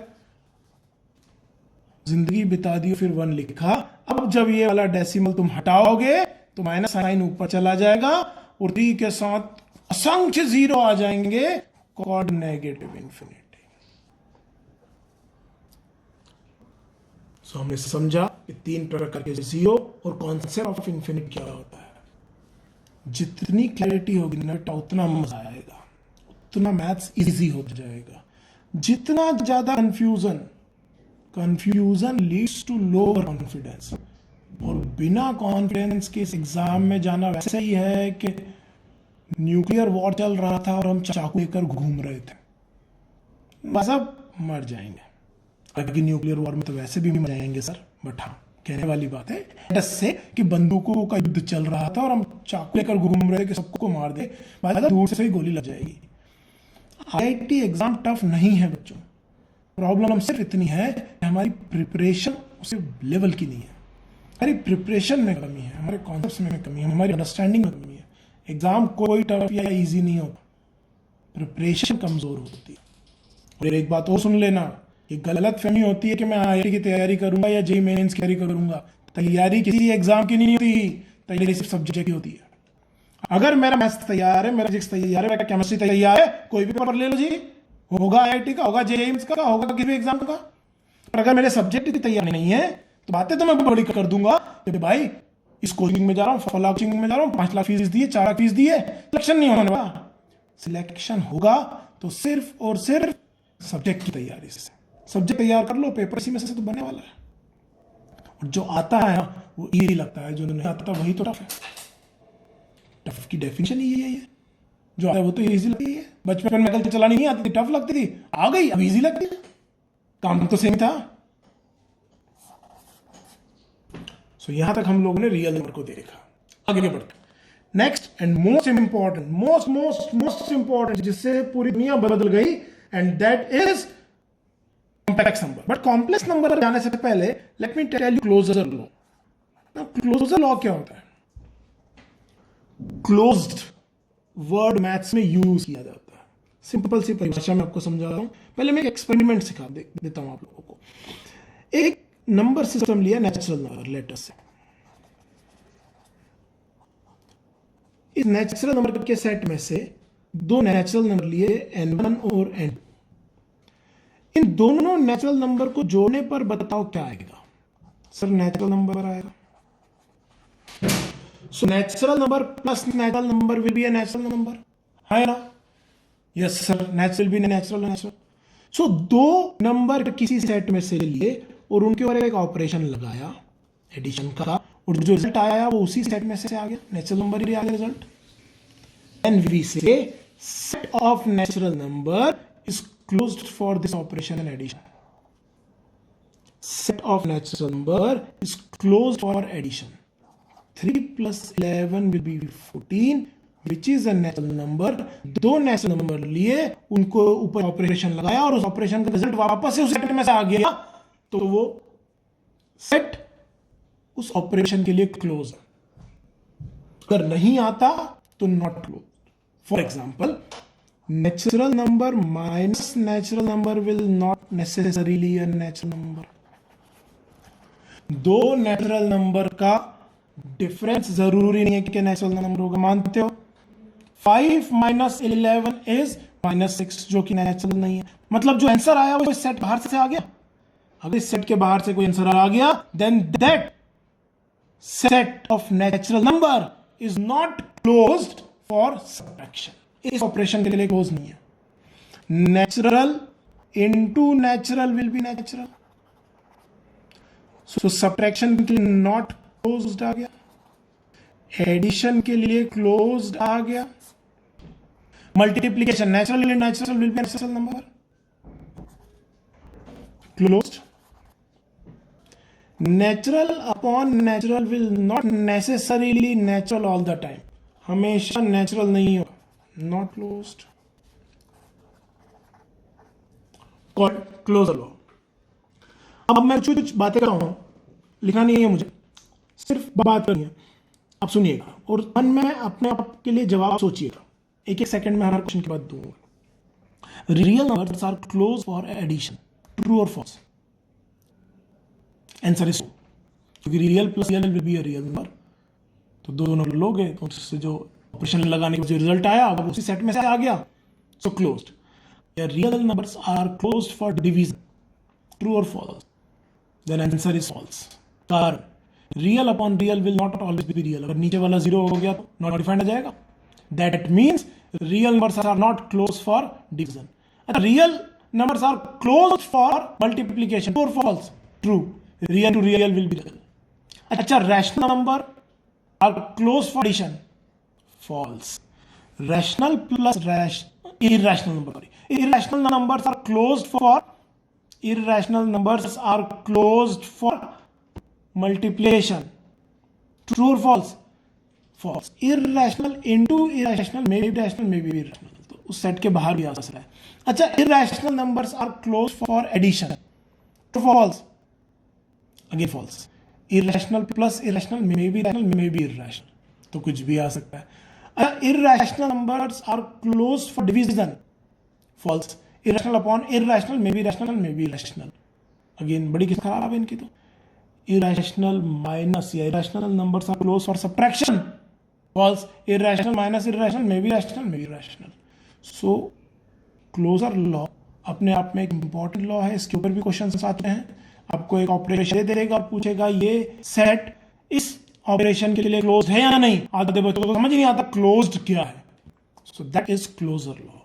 जिंदगी बिता दी, फिर 1 लिखा। अब जब ये वाला डेसिमल तुम हटाओगे तो माइनस साइन ऊपर चला जाएगा और 3 के साथ असंख्य जीरो आ जाएंगे, कॉल्ड नेगेटिव इंफिनिटी। तो हमने समझा कि 3 प्रकार के जीरो और कॉन्सेप्ट ऑफ इंफिनिटी क्या होता है। जितनी क्लैरिटी होगी ना उतना मजा आएगा, उतना मैथ्स इजी हो जाएगा। जितना ज्यादा confusion leads to lower confidence, और बिना कॉन्फिडेंस के इस एग्जाम में जाना वैसे ही है कि न्यूक्लियर वॉर चल रहा था और हम चाकू लेकर घूम रहे थे, बस अब मर जाएंगे। अगर न्यूक्लियर वॉर में तो वैसे भी मर जाएंगे सर, बट हाँ कहने वाली बात है से कि बंदूकों का युद्ध चल रहा था और हम चाकू लेकर घूम रहे कि सबको मार दे, दूर से ही गोली लग जाएगी। आईआईटी एग्जाम टफ नहीं है बच्चों, प्रॉब्लम सिर्फ इतनी है कि हमारी प्रिपरेशन उस लेवल की नहीं है। हमारी प्रिपरेशन में कमी है, हमारे कॉन्सेप्ट्स में कमी है, हमारी अंडरस्टैंडिंग में कमी है। एग्जाम कोई टफ या इजी नहीं होता, प्रिपरेशन कमजोर होती है। और एक बात और सुन लेना, ये गलत फहमी होती है कि मैं आईआईटी की तैयारी करूंगा या जेईई मेंस की तैयारी करूंगा। तैयारी किसी एग्जाम की नहीं होती, तैयारी सिर्फ सब्जेक्ट की होती है। अगर मेरा मैथ्स तैयार है, मेरा फिजिक्स तैयार है, मेरा केमिस्ट्री तैयार है, कोई भी पेपर ले लो जी, होगा आईआईटी का, होगा जेईई मेंस का, होगा किसी भी एग्जाम का। पर अगर मेरे सब्जेक्ट की तैयारी नहीं है तो बातें तो मैं बड़ी कर दूंगा कि भाई इस कोचिंग में जा रहा हूँ, फला कोचिंग में जा रहा हूँ, 5 लाख फीस दिए, 4 लाख फीस दिए, सिलेक्शन नहीं होने वाला। सिलेक्शन होगा तो सिर्फ और सिर्फ सब्जेक्ट की तैयारी से। सब्जेक्ट तैयार कर लो, पेपर इसी में से तो बनने वाला है। और जो आता है ना वो इजी लगता है, जो नहीं आता वही तो टफ है। टफ की डेफिनेशन ही यही है, जो आता है वो तो इजी लगती है। बचपन में साइकिल चलानी नहीं आती थी, टफ लगती थी, आ गई अब इजी लगती है, काम तो सेम था। सो यहां तक हम लोगों ने रियल नंबर को देखा। आगे बढ़ते next and most important, most important, जिससे पूरी दुनिया बदल गई, and that is complex number. But complex number जाने से पहले let me tell you closure law. Closure law क्या होता है? क्लोज्ड वर्ड मैथ्स में यूज किया जाता है। सिंपल सी परिभाषा में आपको समझा रहा हूं। पहले मैं एक एक्सपेरिमेंट सिखा देता हूं आप लोगों को। एक नंबर सिस्टम लिया, नेचुरल नंबर लेटर से। इस नेचुरल नंबर के सेट में से 2 नेचुरल नंबर लिए, n1 और n2। इन दोनों नेचुरल नंबर को जोड़ने पर बताओ क्या आएगा? सर नेचुरल नंबर आएगा। So natural number plus natural number will be a natural number, है ना? यस सर, नेचुरल भी नेचुरल। सो दो नंबर किसी सेट में से लिए और उनके ऊपर एक ऑपरेशन लगाया एडिशन का, और जो रिजल्ट आया वो उसी सेट में से आ गया, नेचुरल नंबर ही आ गया रिजल्ट। एंड वी से set of natural number is closed for this operation and addition. Set of natural number is closed for addition. 3 plus 11 will be 14, which is a natural number. दो natural number लिए, उनको ऊपर operation लगाया और उस operation का result वापस से उस सेट में से आ गया, तो वो सेट उस ऑपरेशन के लिए क्लोज है। अगर नहीं आता तो not close. For example, natural number minus natural number will not necessarily a natural number. दो natural number का डिफरेंस जरूरी नहीं है कि natural number होगा, मानते हो? 5 minus 11 is -6, जो कि natural नहीं है। मतलब जो आंसर आया वो इस सेट बाहर से आ गया। अगर इस सेट के बाहर से कोई आंसर आ गया, then that set of natural number is not closed for subtraction, इस ऑपरेशन के लिए क्लोज नहीं है। Natural into natural will be natural, so subtraction के लिए नॉट क्लोज्ड आ गया, एडिशन के लिए क्लोज्ड आ गया, multiplication natural natural will be natural number closed. Natural upon natural will not necessarily natural all the time, हमेशा natural नहीं हो, not closed. Closure law. अब मैं कुछ बातें कर रहा हूं, लिखा नहीं है मुझे, सिर्फ बात करनी है, आप सुनिएगा और मन में अपने आप के लिए जवाब सोचिएगा। एक एक सेकंड में हर क्वेश्चन के बाद दूंगा। Real numbers are close for addition, true और फॉल्स? आंसर इज क्योंकि real plus real will be a real number, तो दोनों लोगे तो उससे जो ऑपरेशन लगाने का जो रिजल्ट आया वो उसी सेट में से आ गया, so closed. Real numbers are closed for division, true और false? Then answer is false. कारण real upon real will not always be real, अगर नीचे वाला 0 हो गया तो नॉट डिफाइंड आ जाएगा, that means real numbers are not close for division. Real numbers are close for multiplication, true और false? True, real to real will be real. अच्छा, rational number are closed for addition, false. Rational plus irrational number, irrational numbers are closed for multiplication, true or false? False. Irrational into irrational may be rational, may be irrational, तो उस set के बाहर भी आ सकता है। अच्छा, irrational numbers are closed for addition, true or false? Again false. Irrational plus irrational may be rational, may be irrational, तो कुछ भी आ सकता है। Irrational numbers are close for division, false. Irrational upon irrational may be rational, may be irrational, again बड़ी किस्म खराब है इनकी। तो इरेशनल माइनस या irrational numbers are close for subtraction, false. Irrational minus irrational may be rational, may be rational. So closure law अपने आप में एक इंपॉर्टेंट लॉ है, इसके ऊपर भी क्वेश्चन आते हैं। आपको एक ऑपरेशन दे देगा और पूछेगा ये सेट इस ऑपरेशन के लिए क्लोज है या नहीं। आधे बच्चों को समझ नहीं आता क्लोज्ड क्या है, so that is closure law.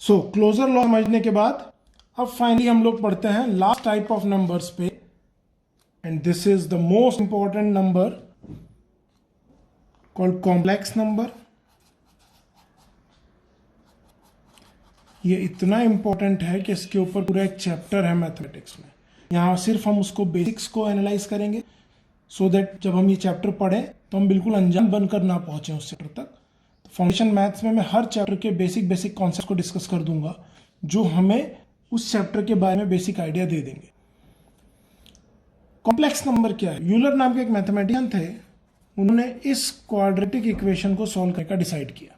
So closure law समझने के बाद अब फाइनली हम लोग पढ़ते हैं लास्ट टाइप ऑफ नंबर्स पे, and this is the most important number called complex number. ये इतना इंपॉर्टेंट है कि इसके ऊपर पूरा एक चैप्टर है मैथमेटिक्स में। यहाँ सिर्फ हम उसको बेसिक्स को एनालाइज करेंगे, सो दैट जब हम ये चैप्टर पढ़ें तो हम बिल्कुल अनजान बनकर ना पहुंचे उस चैप्टर तक। तो फाउंडेशन मैथ्स में मैं हर चैप्टर के बेसिक कॉन्सेप्ट को डिस्कस कर दूंगा, जो हमें उस चैप्टर के बारे में बेसिक आइडिया दे देंगे। कॉम्प्लेक्स नंबर क्या है? यूलर नाम के एक मैथमेटिशियन थे, उन्होंने इस क्वाड्रेटिक इक्वेशन को सॉल्व करने का डिसाइड किया,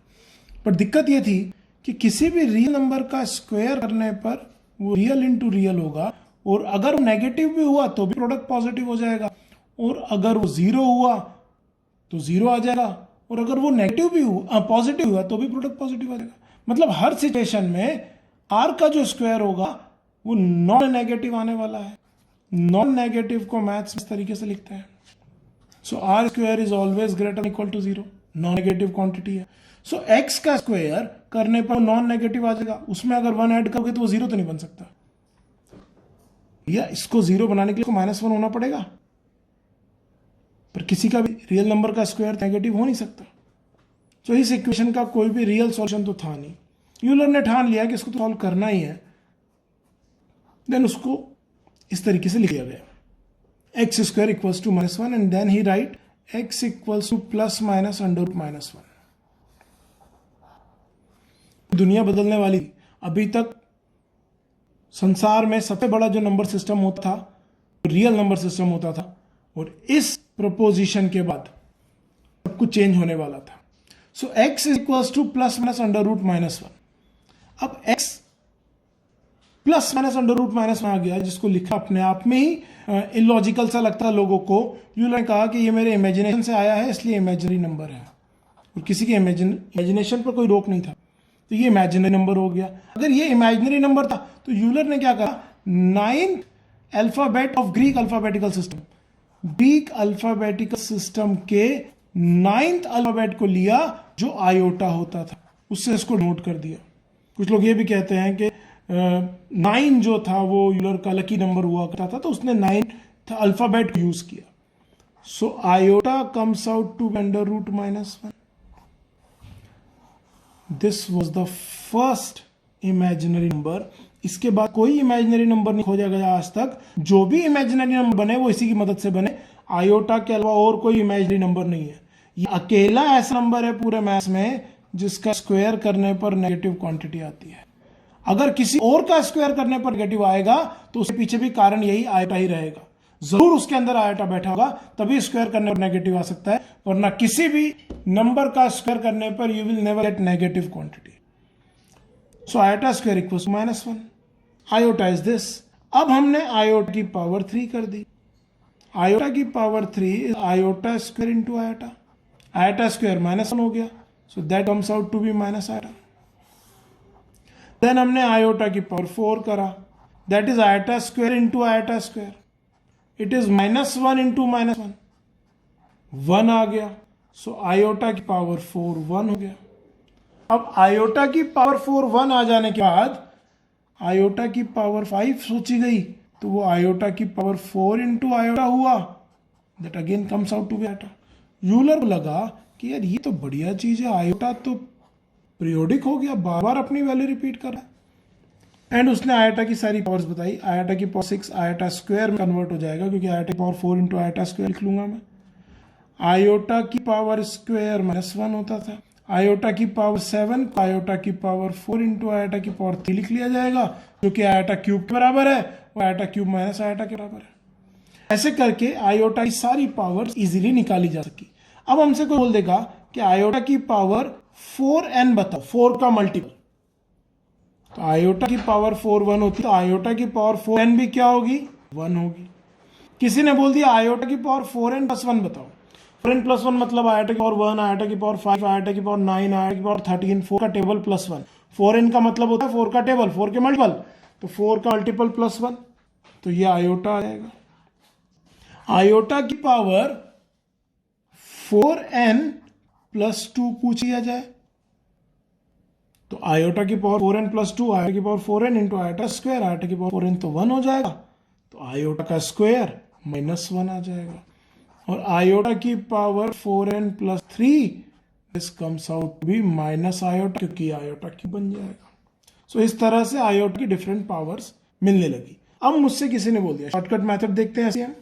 पर दिक्कत ये थी कि किसी भी रियल नंबर का स्क्वायर करने पर वो रियल इंटू रियल होगा, और अगर वो नेगेटिव भी हुआ तो भी प्रोडक्ट पॉजिटिव हो जाएगा, और अगर वो 0 हुआ तो 0 आ जाएगा, और अगर वो नेगेटिव भी हुआ पॉजिटिव हुआ तो भी प्रोडक्ट पॉजिटिव आ जाएगा। मतलब हर सिचुएशन में आर का जो स्क्वायर होगा वो नॉन नेगेटिव आने वाला है। नॉन नेगेटिव को मैथ्स इस तरीके से लिखते हैं, so r square is always greater equal to 0, non negative quantity है। सो एक्स का स्क्वायर करने पर नॉन नेगेटिव आ जाएगा, उसमें अगर 1 ऐड करोगे तो वो 0 तो नहीं बन सकता, या इसको 0 बनाने के लिए -1 होना पड़ेगा, पर किसी का भी रियल नंबर का स्क्वायर नेगेटिव हो नहीं सकता। तो इस इक्वेशन का कोई भी रियल सॉल्यूशन तो था नहीं। यूलर ने ठान लिया कि इसको तो सॉल्व करना ही है, देन उसको इस तरीके से लिख दिया गया x square equals to -1 and then he write x equals to plus minus under root -1। दुनिया बदलने वाली, अभी तक संसार में सबसे बड़ा जो नंबर सिस्टम होता था रियल नंबर सिस्टम होता था, और इस प्रपोजिशन के बाद सब कुछ चेंज होने वाला था। So x equals to plus minus under root -1। अब x plus minus under root -1 आ गया, जिसको लिखा अपने आप में ही इलॉजिकल सा लगता है लोगों को। यूलर ने कहा कि ये मेरे इमेजिनेशन से आया है, इसलिए इमेजिनरी नंबर है, और किसी के इमेजिनेशन पर कोई रोक नहीं था, तो ये इमेजिनरी नंबर हो गया। अगर ये इमेजिनरी नंबर था तो यूलर ने क्या कहा, 9th alphabet of Greek alphabetical system, Greek alphabetical system के 9th अल्फाबेट को लिया जो आयोटा होता था, उससे इसको नोट कर दिया। कुछ लोग ये भी कहते हैं कि 9 जो था वो यूलर का लकी नंबर हुआ करता था, तो उसने 9th अल्फाबेट को यूज किया। So iota comes out to under root -1। This was the first imaginary number. इसके बाद कोई इमेजिनरी नंबर नहीं खोजा गया आज तक। जो भी इमेजिनरी नंबर बने वो इसी की मदद से बने, आयोटा के अलावा और कोई इमेजिनरी नंबर नहीं है। ये अकेला ऐसा नंबर है पूरे मैथ्स में जिसका स्क्वायर करने पर नेगेटिव क्वांटिटी आती है। अगर किसी और का स्क्वायर करने पर नेगेटिव आएगा तो उसके पीछे भी कारण यही आयोटा ही रहेगा, जरूर उसके अंदर आयोटा बैठा होगा, तभी स्क्वायर करने पर नेगेटिव आ सकता है, वरना किसी भी नंबर का स्क्वायर करने पर you will never get negative quantity. So iota square equals -1, iota is this. अब हमने आयोटा की पावर 3 कर दी। आयोटा की power 3 is iota square into iota. Iota square -1 हो गया, so that comes out to be minus iota. Then हमने iota की पावर 4 करा, that is iota square into iota square, it is -1 into -1, 1 आ गया। सो आयोटा की power 4 1 हो गया। अब आयोटा की पावर 4 1 आ जाने के बाद आयोटा की पावर 5 सोची गई, तो वो आयोटा की पावर 4 इंटू आयोटा हुआ, that again comes out to be iota. Euler को लगा कि यार ये तो बढ़िया चीज है, आयोटा तो पीरियोडिक हो गया, बार बार अपनी वैल्यू रिपीट कर रहा है। एंड उसने आयोटा की सारी पावर्स बताई। आयोटा की पावर 6 आयोटा स्क्वायर में कन्वर्ट हो जाएगा, क्योंकि आयोटा की पावर 4 इंटू आयोटा स्क्वायर लिख लूंगा मैं। आयोटा की पावर स्क्वायर -1 होता था। आयोटा की पावर 7 आयोटा की पावर 4 इंटू आयोटा की पावर 3 लिख लिया जाएगा, जो कि आयोटा क्यूब के बराबर है, और आयोटा क्यूब माइनस आयोटा के बराबर है। ऐसे करके आयोटा की सारी पावर्स इजीली निकाली जा सकी। अब हमसे कोई बोल देगा कि आयोटा की पावर 4n बताओ, 4 का मल्टीपल, तो आयोटा की पावर 4 1 होती है, तो आयोटा की पावर 4n भी क्या होगी, 1 होगी। किसी ने बोल दिया आयोटा की पावर 4n + 1 बताओ, 4n + 1 मतलब आयोटा की पावर 1, आयोटा की पावर 5, आयोटा की पावर 9, आयोटा की पावर 13, 4 का टेबल +1। 4n का मतलब होता है 4 का टेबल, 4 के मल्टीपल, तो 4 का मल्टीपल +1, तो ये आयोटा आ जाएगा। आयोटा की पावर 4n + 2 पूछ लिया जाए, तो आयोटा की पावर 4n + 2, आयोटा की power 4n into iota square, iota की पावर 4n तो 1 हो जाएगा, तो आयोटा का स्क्वायर -1 आ जाएगा। और आयोटा की power 4n + 3 this comes out to be minus iota, क्योंकि आयोटा की बन जाएगा। सो इस तरह से आयोटा की डिफरेंट पावर्स मिलने लगी। अब मुझसे किसी ने बोल दिया, शॉर्टकट मेथड देखते हैं ऐसे हम।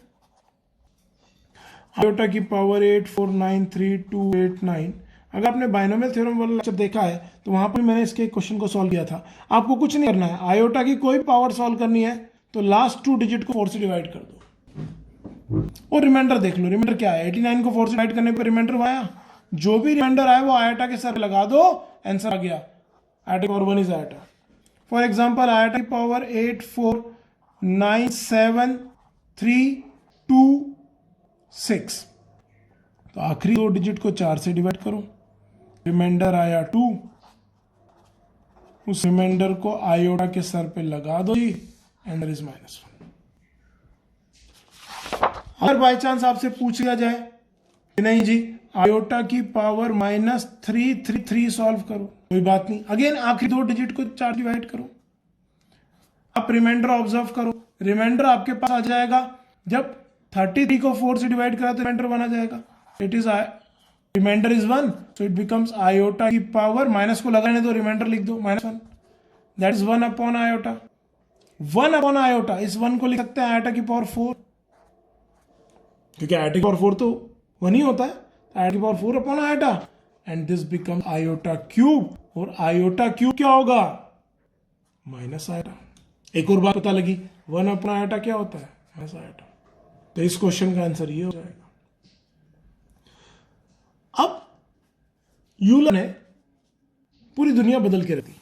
आयोटा की पावर 8 4 9 3 2 8 9। अगर आपने बाइनोमियल थ्योरम वाला लेक्चर देखा है तो वहां पर मैंने इसके क्वेश्चन को सॉल्व किया था। आपको कुछ नहीं करना है, आयोटा की कोई पावर सॉल्व करनी है तो लास्ट 2 डिजिट को 4 से डिवाइड कर दो, और रिमाइंडर देख लो। रिमाइंडर क्या है, 89 को 4 से डिवाइड करने पर रिमाइंडर आया, जो भी रिमाइंडर आया वो आयोटा के सर लगा दो, आंसर आ गया। आयोटा की power 1 is iota. For example iota की पावर 8 4 9 7 3 2 6, तो आखिरी 2 डिजिट को 4 से डिवाइड करो, रिमाइंडर आया 2, उस रिमाइंडर को आयोटा के सर पे लगा दो जी, एंड इज -1। अगर बाय चांस आपसे पूछ लिया जाए नहीं जी, आयोटा की पावर -3 सॉल्व करो, कोई बात नहीं। अगेन आखिरी दो डिजिट को 4 डिवाइड करो, आप रिमाइंडर ऑब्जर्व करो। रिमाइंडर आपके पास आ जाएगा, जब 33 को 4 से डिवाइड करा तो रिमाइंडर 1 आ जाएगा। It is reminder is 1, so it becomes iota की पावर, माइनस को लगाने दो, रिमाइंडर लिख दो -1, that is 1 upon iota. 1 upon iota, इस 1 को लिख सकते हैं आयोटा की पावर 4, क्योंकि आयोटा की पावर 4 तो 1 ही होता है, आयोटा की power 4 upon iota, and this become iota cube. और आयोटा क्यूब क्या होगा? Minus iota. एक और बात पता लगी, 1 अपॉन आयोटा क्या होता है? Minus iota. तो इस क्वेश्चन का आंसर ये हो जाएगा। अब यूलर ने पूरी दुनिया बदल के रख दी,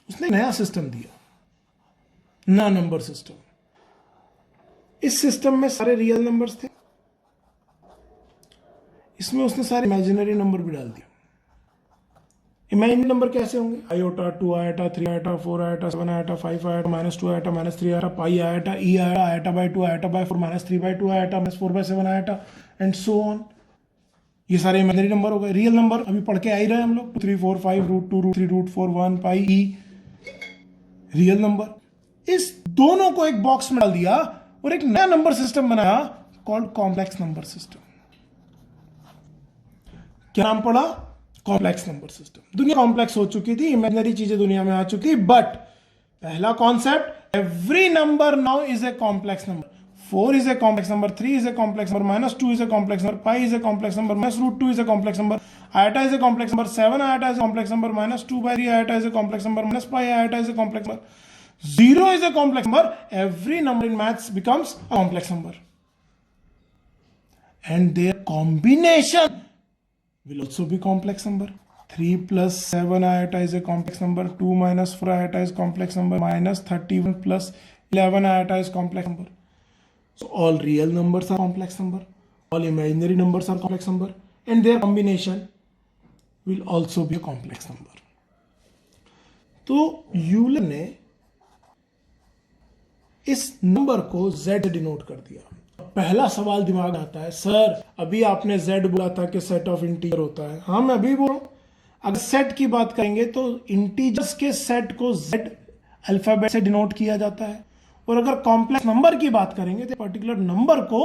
उसने नया सिस्टम दिया, नया नंबर सिस्टम। इस सिस्टम में सारे रियल नंबर्स थे, इसमें उसने सारे इमेजिनरी नंबर भी डाल दिया। इमेजिनरी नंबर कैसे होंगे? Iota, 2 iota, 3 iota, 4 iota, 7 iota, 5 iota, -2 iota, -3 iota, pi iota, E iota, iota by 2, iota by 4, -3/2 iota, -4/7 iota, and so on. ये सारे इमेजिनरी नंबर हो गए। रियल नंबर अभी पढ़ के आ ही रहे हैं हम लोग, 2 3 4 5 √2 √3 √4 1 पाई ई, रियल नंबर। इस दोनों को एक बॉक्स में डाल दिया और एक नया नंबर सिस्टम बनाया कॉल्ड कॉम्प्लेक्स नंबर सिस्टम। क्या नाम पड़ा? Complex number system. दुनिया कॉम्प्लेक्स हो चुकी थी, इमेजिनरी चीजें दुनिया में आ चुकी, बट पहला concept, every number now is a complex number. 4 is a complex number, 3 is a complex number, -2 is a complex number, pi is a complex number, -√2 is a complex number, iota is a complex number, 7 iota is a complex number, -2/3 iota is a complex number, -pi iota is a complex number, 0 is a complex number. Every number in maths becomes a complex number, and their combination will also be complex number. 3 plus 7 iota is a complex number, 2 minus 4 iota is complex number, -31 plus 11 iota is complex number. So all real numbers are complex number, all imaginary numbers are complex number, and their combination will also be a complex number. तो Euler ने इस number को z से denote कर दिया। पहला सवाल दिमाग में आता है, सर अभी आपने z बोला था कि सेट ऑफ इंटीजर होता है। हाँ, मैं अभी बोल रहा हूं, अगर सेट की बात करेंगे तो इंटीजर्स के सेट को z अल्फाबेट से डिनोट किया जाता है, और अगर कॉम्प्लेक्स नंबर की बात करेंगे तो पर्टिकुलर नंबर को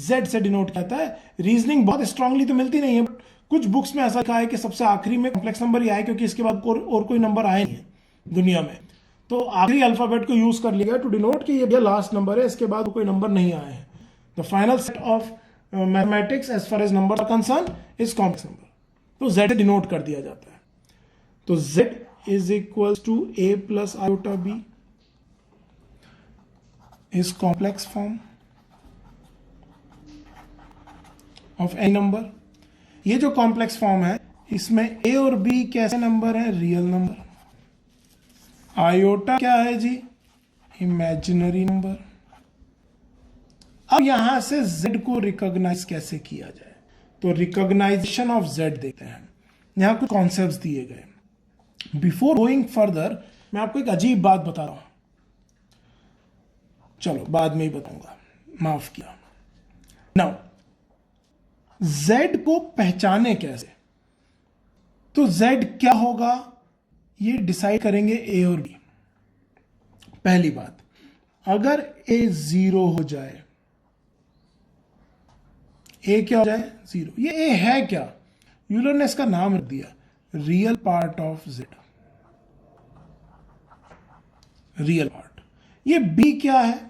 z से डिनोट किया जाता है। रीजनिंग बहुत स्ट्रांगली तो मिलती नहीं है, बट कुछ बुक्स में ऐसा कहा है कि सबसे आखिरी में कॉम्प्लेक्स नंबर ही आए, क्योंकि इसके बाद और कोई नंबर आए नहीं है दुनिया में, तो आखिरी अल्फाबेट को यूज कर लिया टू डिनोट कि ये लास्ट नंबर है, इसके बाद कोई नंबर नहीं आए हैं। The final set of mathematics as far as number are concern is complex number, तो z से डिनोट कर दिया जाता है। तो z इज equal to a plus iota b is complex form of any number। ये जो कॉम्प्लेक्स फॉर्म है इसमें a और b कैसे नंबर है? Real number. आयोटा क्या है जी? Imaginary number. अब यहां से z को रिकॉग्नाइज कैसे किया जाए, तो रिकॉग्नाइजेशन ऑफ z देखते हैं। यहां कुछ कॉन्सेप्ट्स दिए गए। बिफोर गोइंग फर्दर मैं आपको एक अजीब बात बता रहा हूं, चलो बाद में ही बताऊंगा, माफ किया। नाउ z को पहचाने कैसे, तो z क्या होगा ये डिसाइड करेंगे a और b। पहली बात, अगर a 0 हो जाए, a क्या हो जाए? 0। ये a है क्या? यूलर ने इसका नाम रख दिया real part of z, real part. ये b क्या है?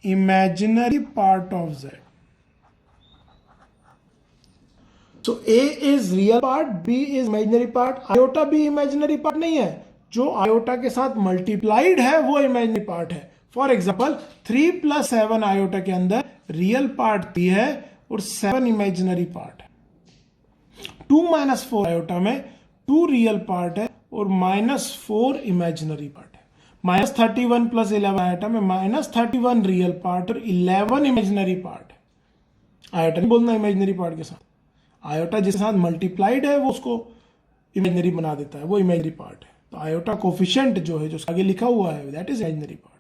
Imaginary part of z। So a is real part, b is imaginary part. Iota b imaginary part नहीं है, जो आयोटा के साथ मल्टीप्लाइड है वो इमेजिनरी पार्ट है। फॉर एग्जाम्पल 3 + 7 आयोटा के अंदर रियल पार्ट 3 है और 7 इमेजिनरी पार्ट है। 2 - 4 आयोटा में 2 रियल पार्ट है और -4 इमेजिनरी पार्ट है। -31 + 11 आयोटा में -31 रियल पार्ट और 11 इमेजिनरी पार्ट है। आयोटा नहीं बोलना इमेजिनरी पार्ट के साथ, आयोटा जिसके साथ मल्टीप्लाइड है वो उसको इमेजिनरी बना देता है, वो इमेजिनरी पार्ट है। तो आयोटा कोफिशिएंट जो है, जो आगे लिखा हुआ है, दैट इज इमेजिनरी पार्ट।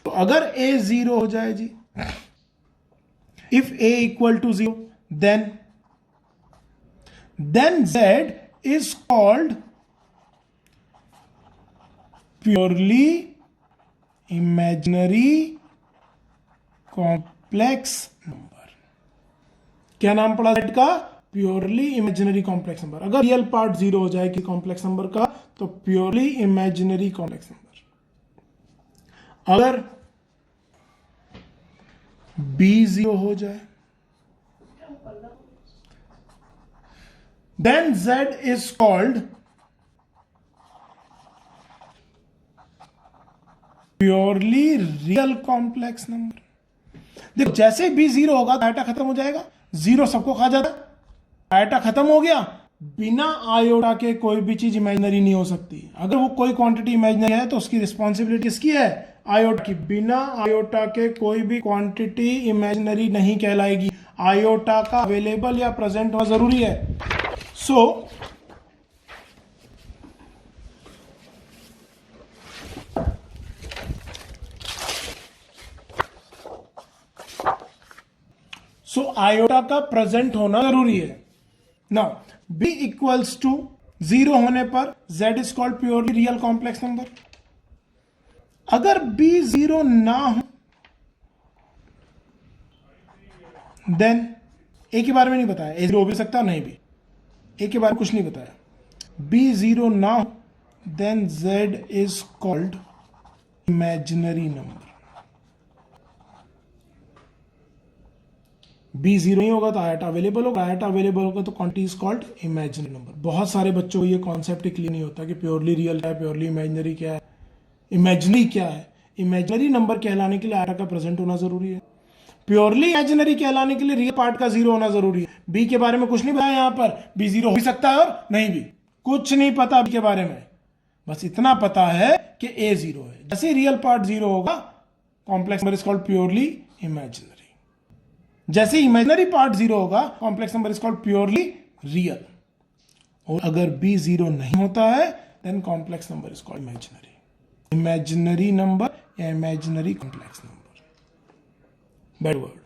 तो अगर a 0 हो जाए जी, if a = 0 then then Z is called purely imaginary complex number. क्या नाम पड़ा Z का? Purely imaginary complex number. अगर रियल पार्ट जीरो हो जाए कि कॉम्प्लेक्स नंबर का, तो प्योरली इमेजिनरी कॉम्प्लेक्स नंबर. अगर B जीरो हो जाए, then Z is called purely real complex number. देखो जैसे B जीरो होगा तो आयोटा खत्म हो जाएगा. जीरो सबको खा जाता है. आयोटा खत्म हो गया, बिना आयोटा के कोई भी चीज इमेजिनरी नहीं हो सकती. अगर वो कोई क्वांटिटी इमेजिनरी है तो उसकी रिस्पॉन्सिबिलिटी किसकी है? आयोटा की. बिना आयोटा के कोई भी क्वांटिटी इमेजिनरी नहीं कहलाएगी. आयोटा का अवेलेबल या प्रेजेंट होना जरूरी है. सो आयोटा का प्रेजेंट होना जरूरी है. Now B equals to zero होने पर Z is called purely real complex number. अगर B जीरो ना हो, देन A के बारे में नहीं बताया. A जीरो हो भी सकता है, नहीं भी. A के बारे में कुछ नहीं बताया. B जीरो ना हो, then Z is called imaginary number. B zero नहीं होगा तो आयोटा अवेलेबल होगा. आयोटा अवेलेबल होगा तो quantity is called imaginary number. बहुत सारे बच्चों को ये कॉन्सेप्ट क्लियर नहीं होता कि प्योरली रियल क्या है, प्योरली इमेजिनरी क्या है, इमेजिनरी क्या है. इमेजिनरी नंबर कहलाने के लिए आयोटा का प्रेजेंट होना जरूरी है. प्योरली इमेजिनरी कहलाने के लिए रियल पार्ट का जीरो होना जरूरी है. B के बारे में कुछ नहीं बताया. यहां पर B जीरो हो भी सकता है और नहीं भी. कुछ नहीं पता B के बारे में. बस इतना पता है कि A जीरो है. जैसे रियल पार्ट जीरो होगा, complex number is called purely imaginary. जैसे इमेजिनरी पार्ट जीरो होगा, complex number is called purely real. और अगर B जीरो नहीं होता है, then complex number is called imaginary. Imaginary number या imaginary complex number. Bad word.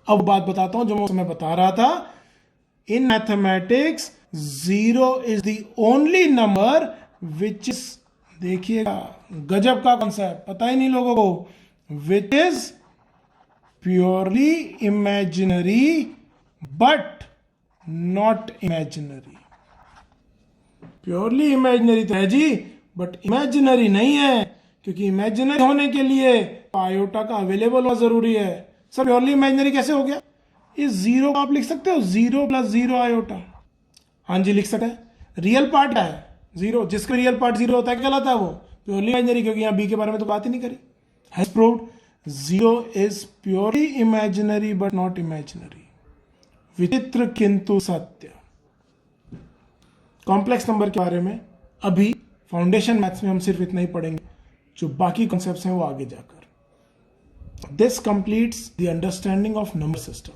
अब बात बताता हूं जो मैं बता रहा था. In mathematics zero is the only number which is, देखिएगा गजब का कॉन्सेप्ट, पता ही नहीं लोगों को, which is purely imaginary but not imaginary. Purely imaginary तो है जी, बट इमेजिनरी नहीं है. क्योंकि इमेजिनरी होने के लिए आयोटा का अवेलेबल होना जरूरी है. सर प्योरली इमेजिनरी कैसे हो गया? इस जीरो को आप लिख सकते हो, जीरो प्लस जीरो आयोटा. हाँ जी लिख सकते हैं. रियल पार्ट क्या है? जीरो. जिसका रियल पार्ट जीरो होता है क्या कहलाता है वो? Purely imaginary. क्योंकि यहाँ बी के बारे में तो बात ही नहीं करी. Has proved zero is purely imaginary but not imaginary. विचित्र किंतु सत्य. कॉम्प्लेक्स नंबर के बारे में अभी फाउंडेशन मैथ्स में हम सिर्फ इतना ही पढ़ेंगे. जो बाकी कॉन्सेप्ट्स हैं वो आगे जाकर. This completes the understanding of number system.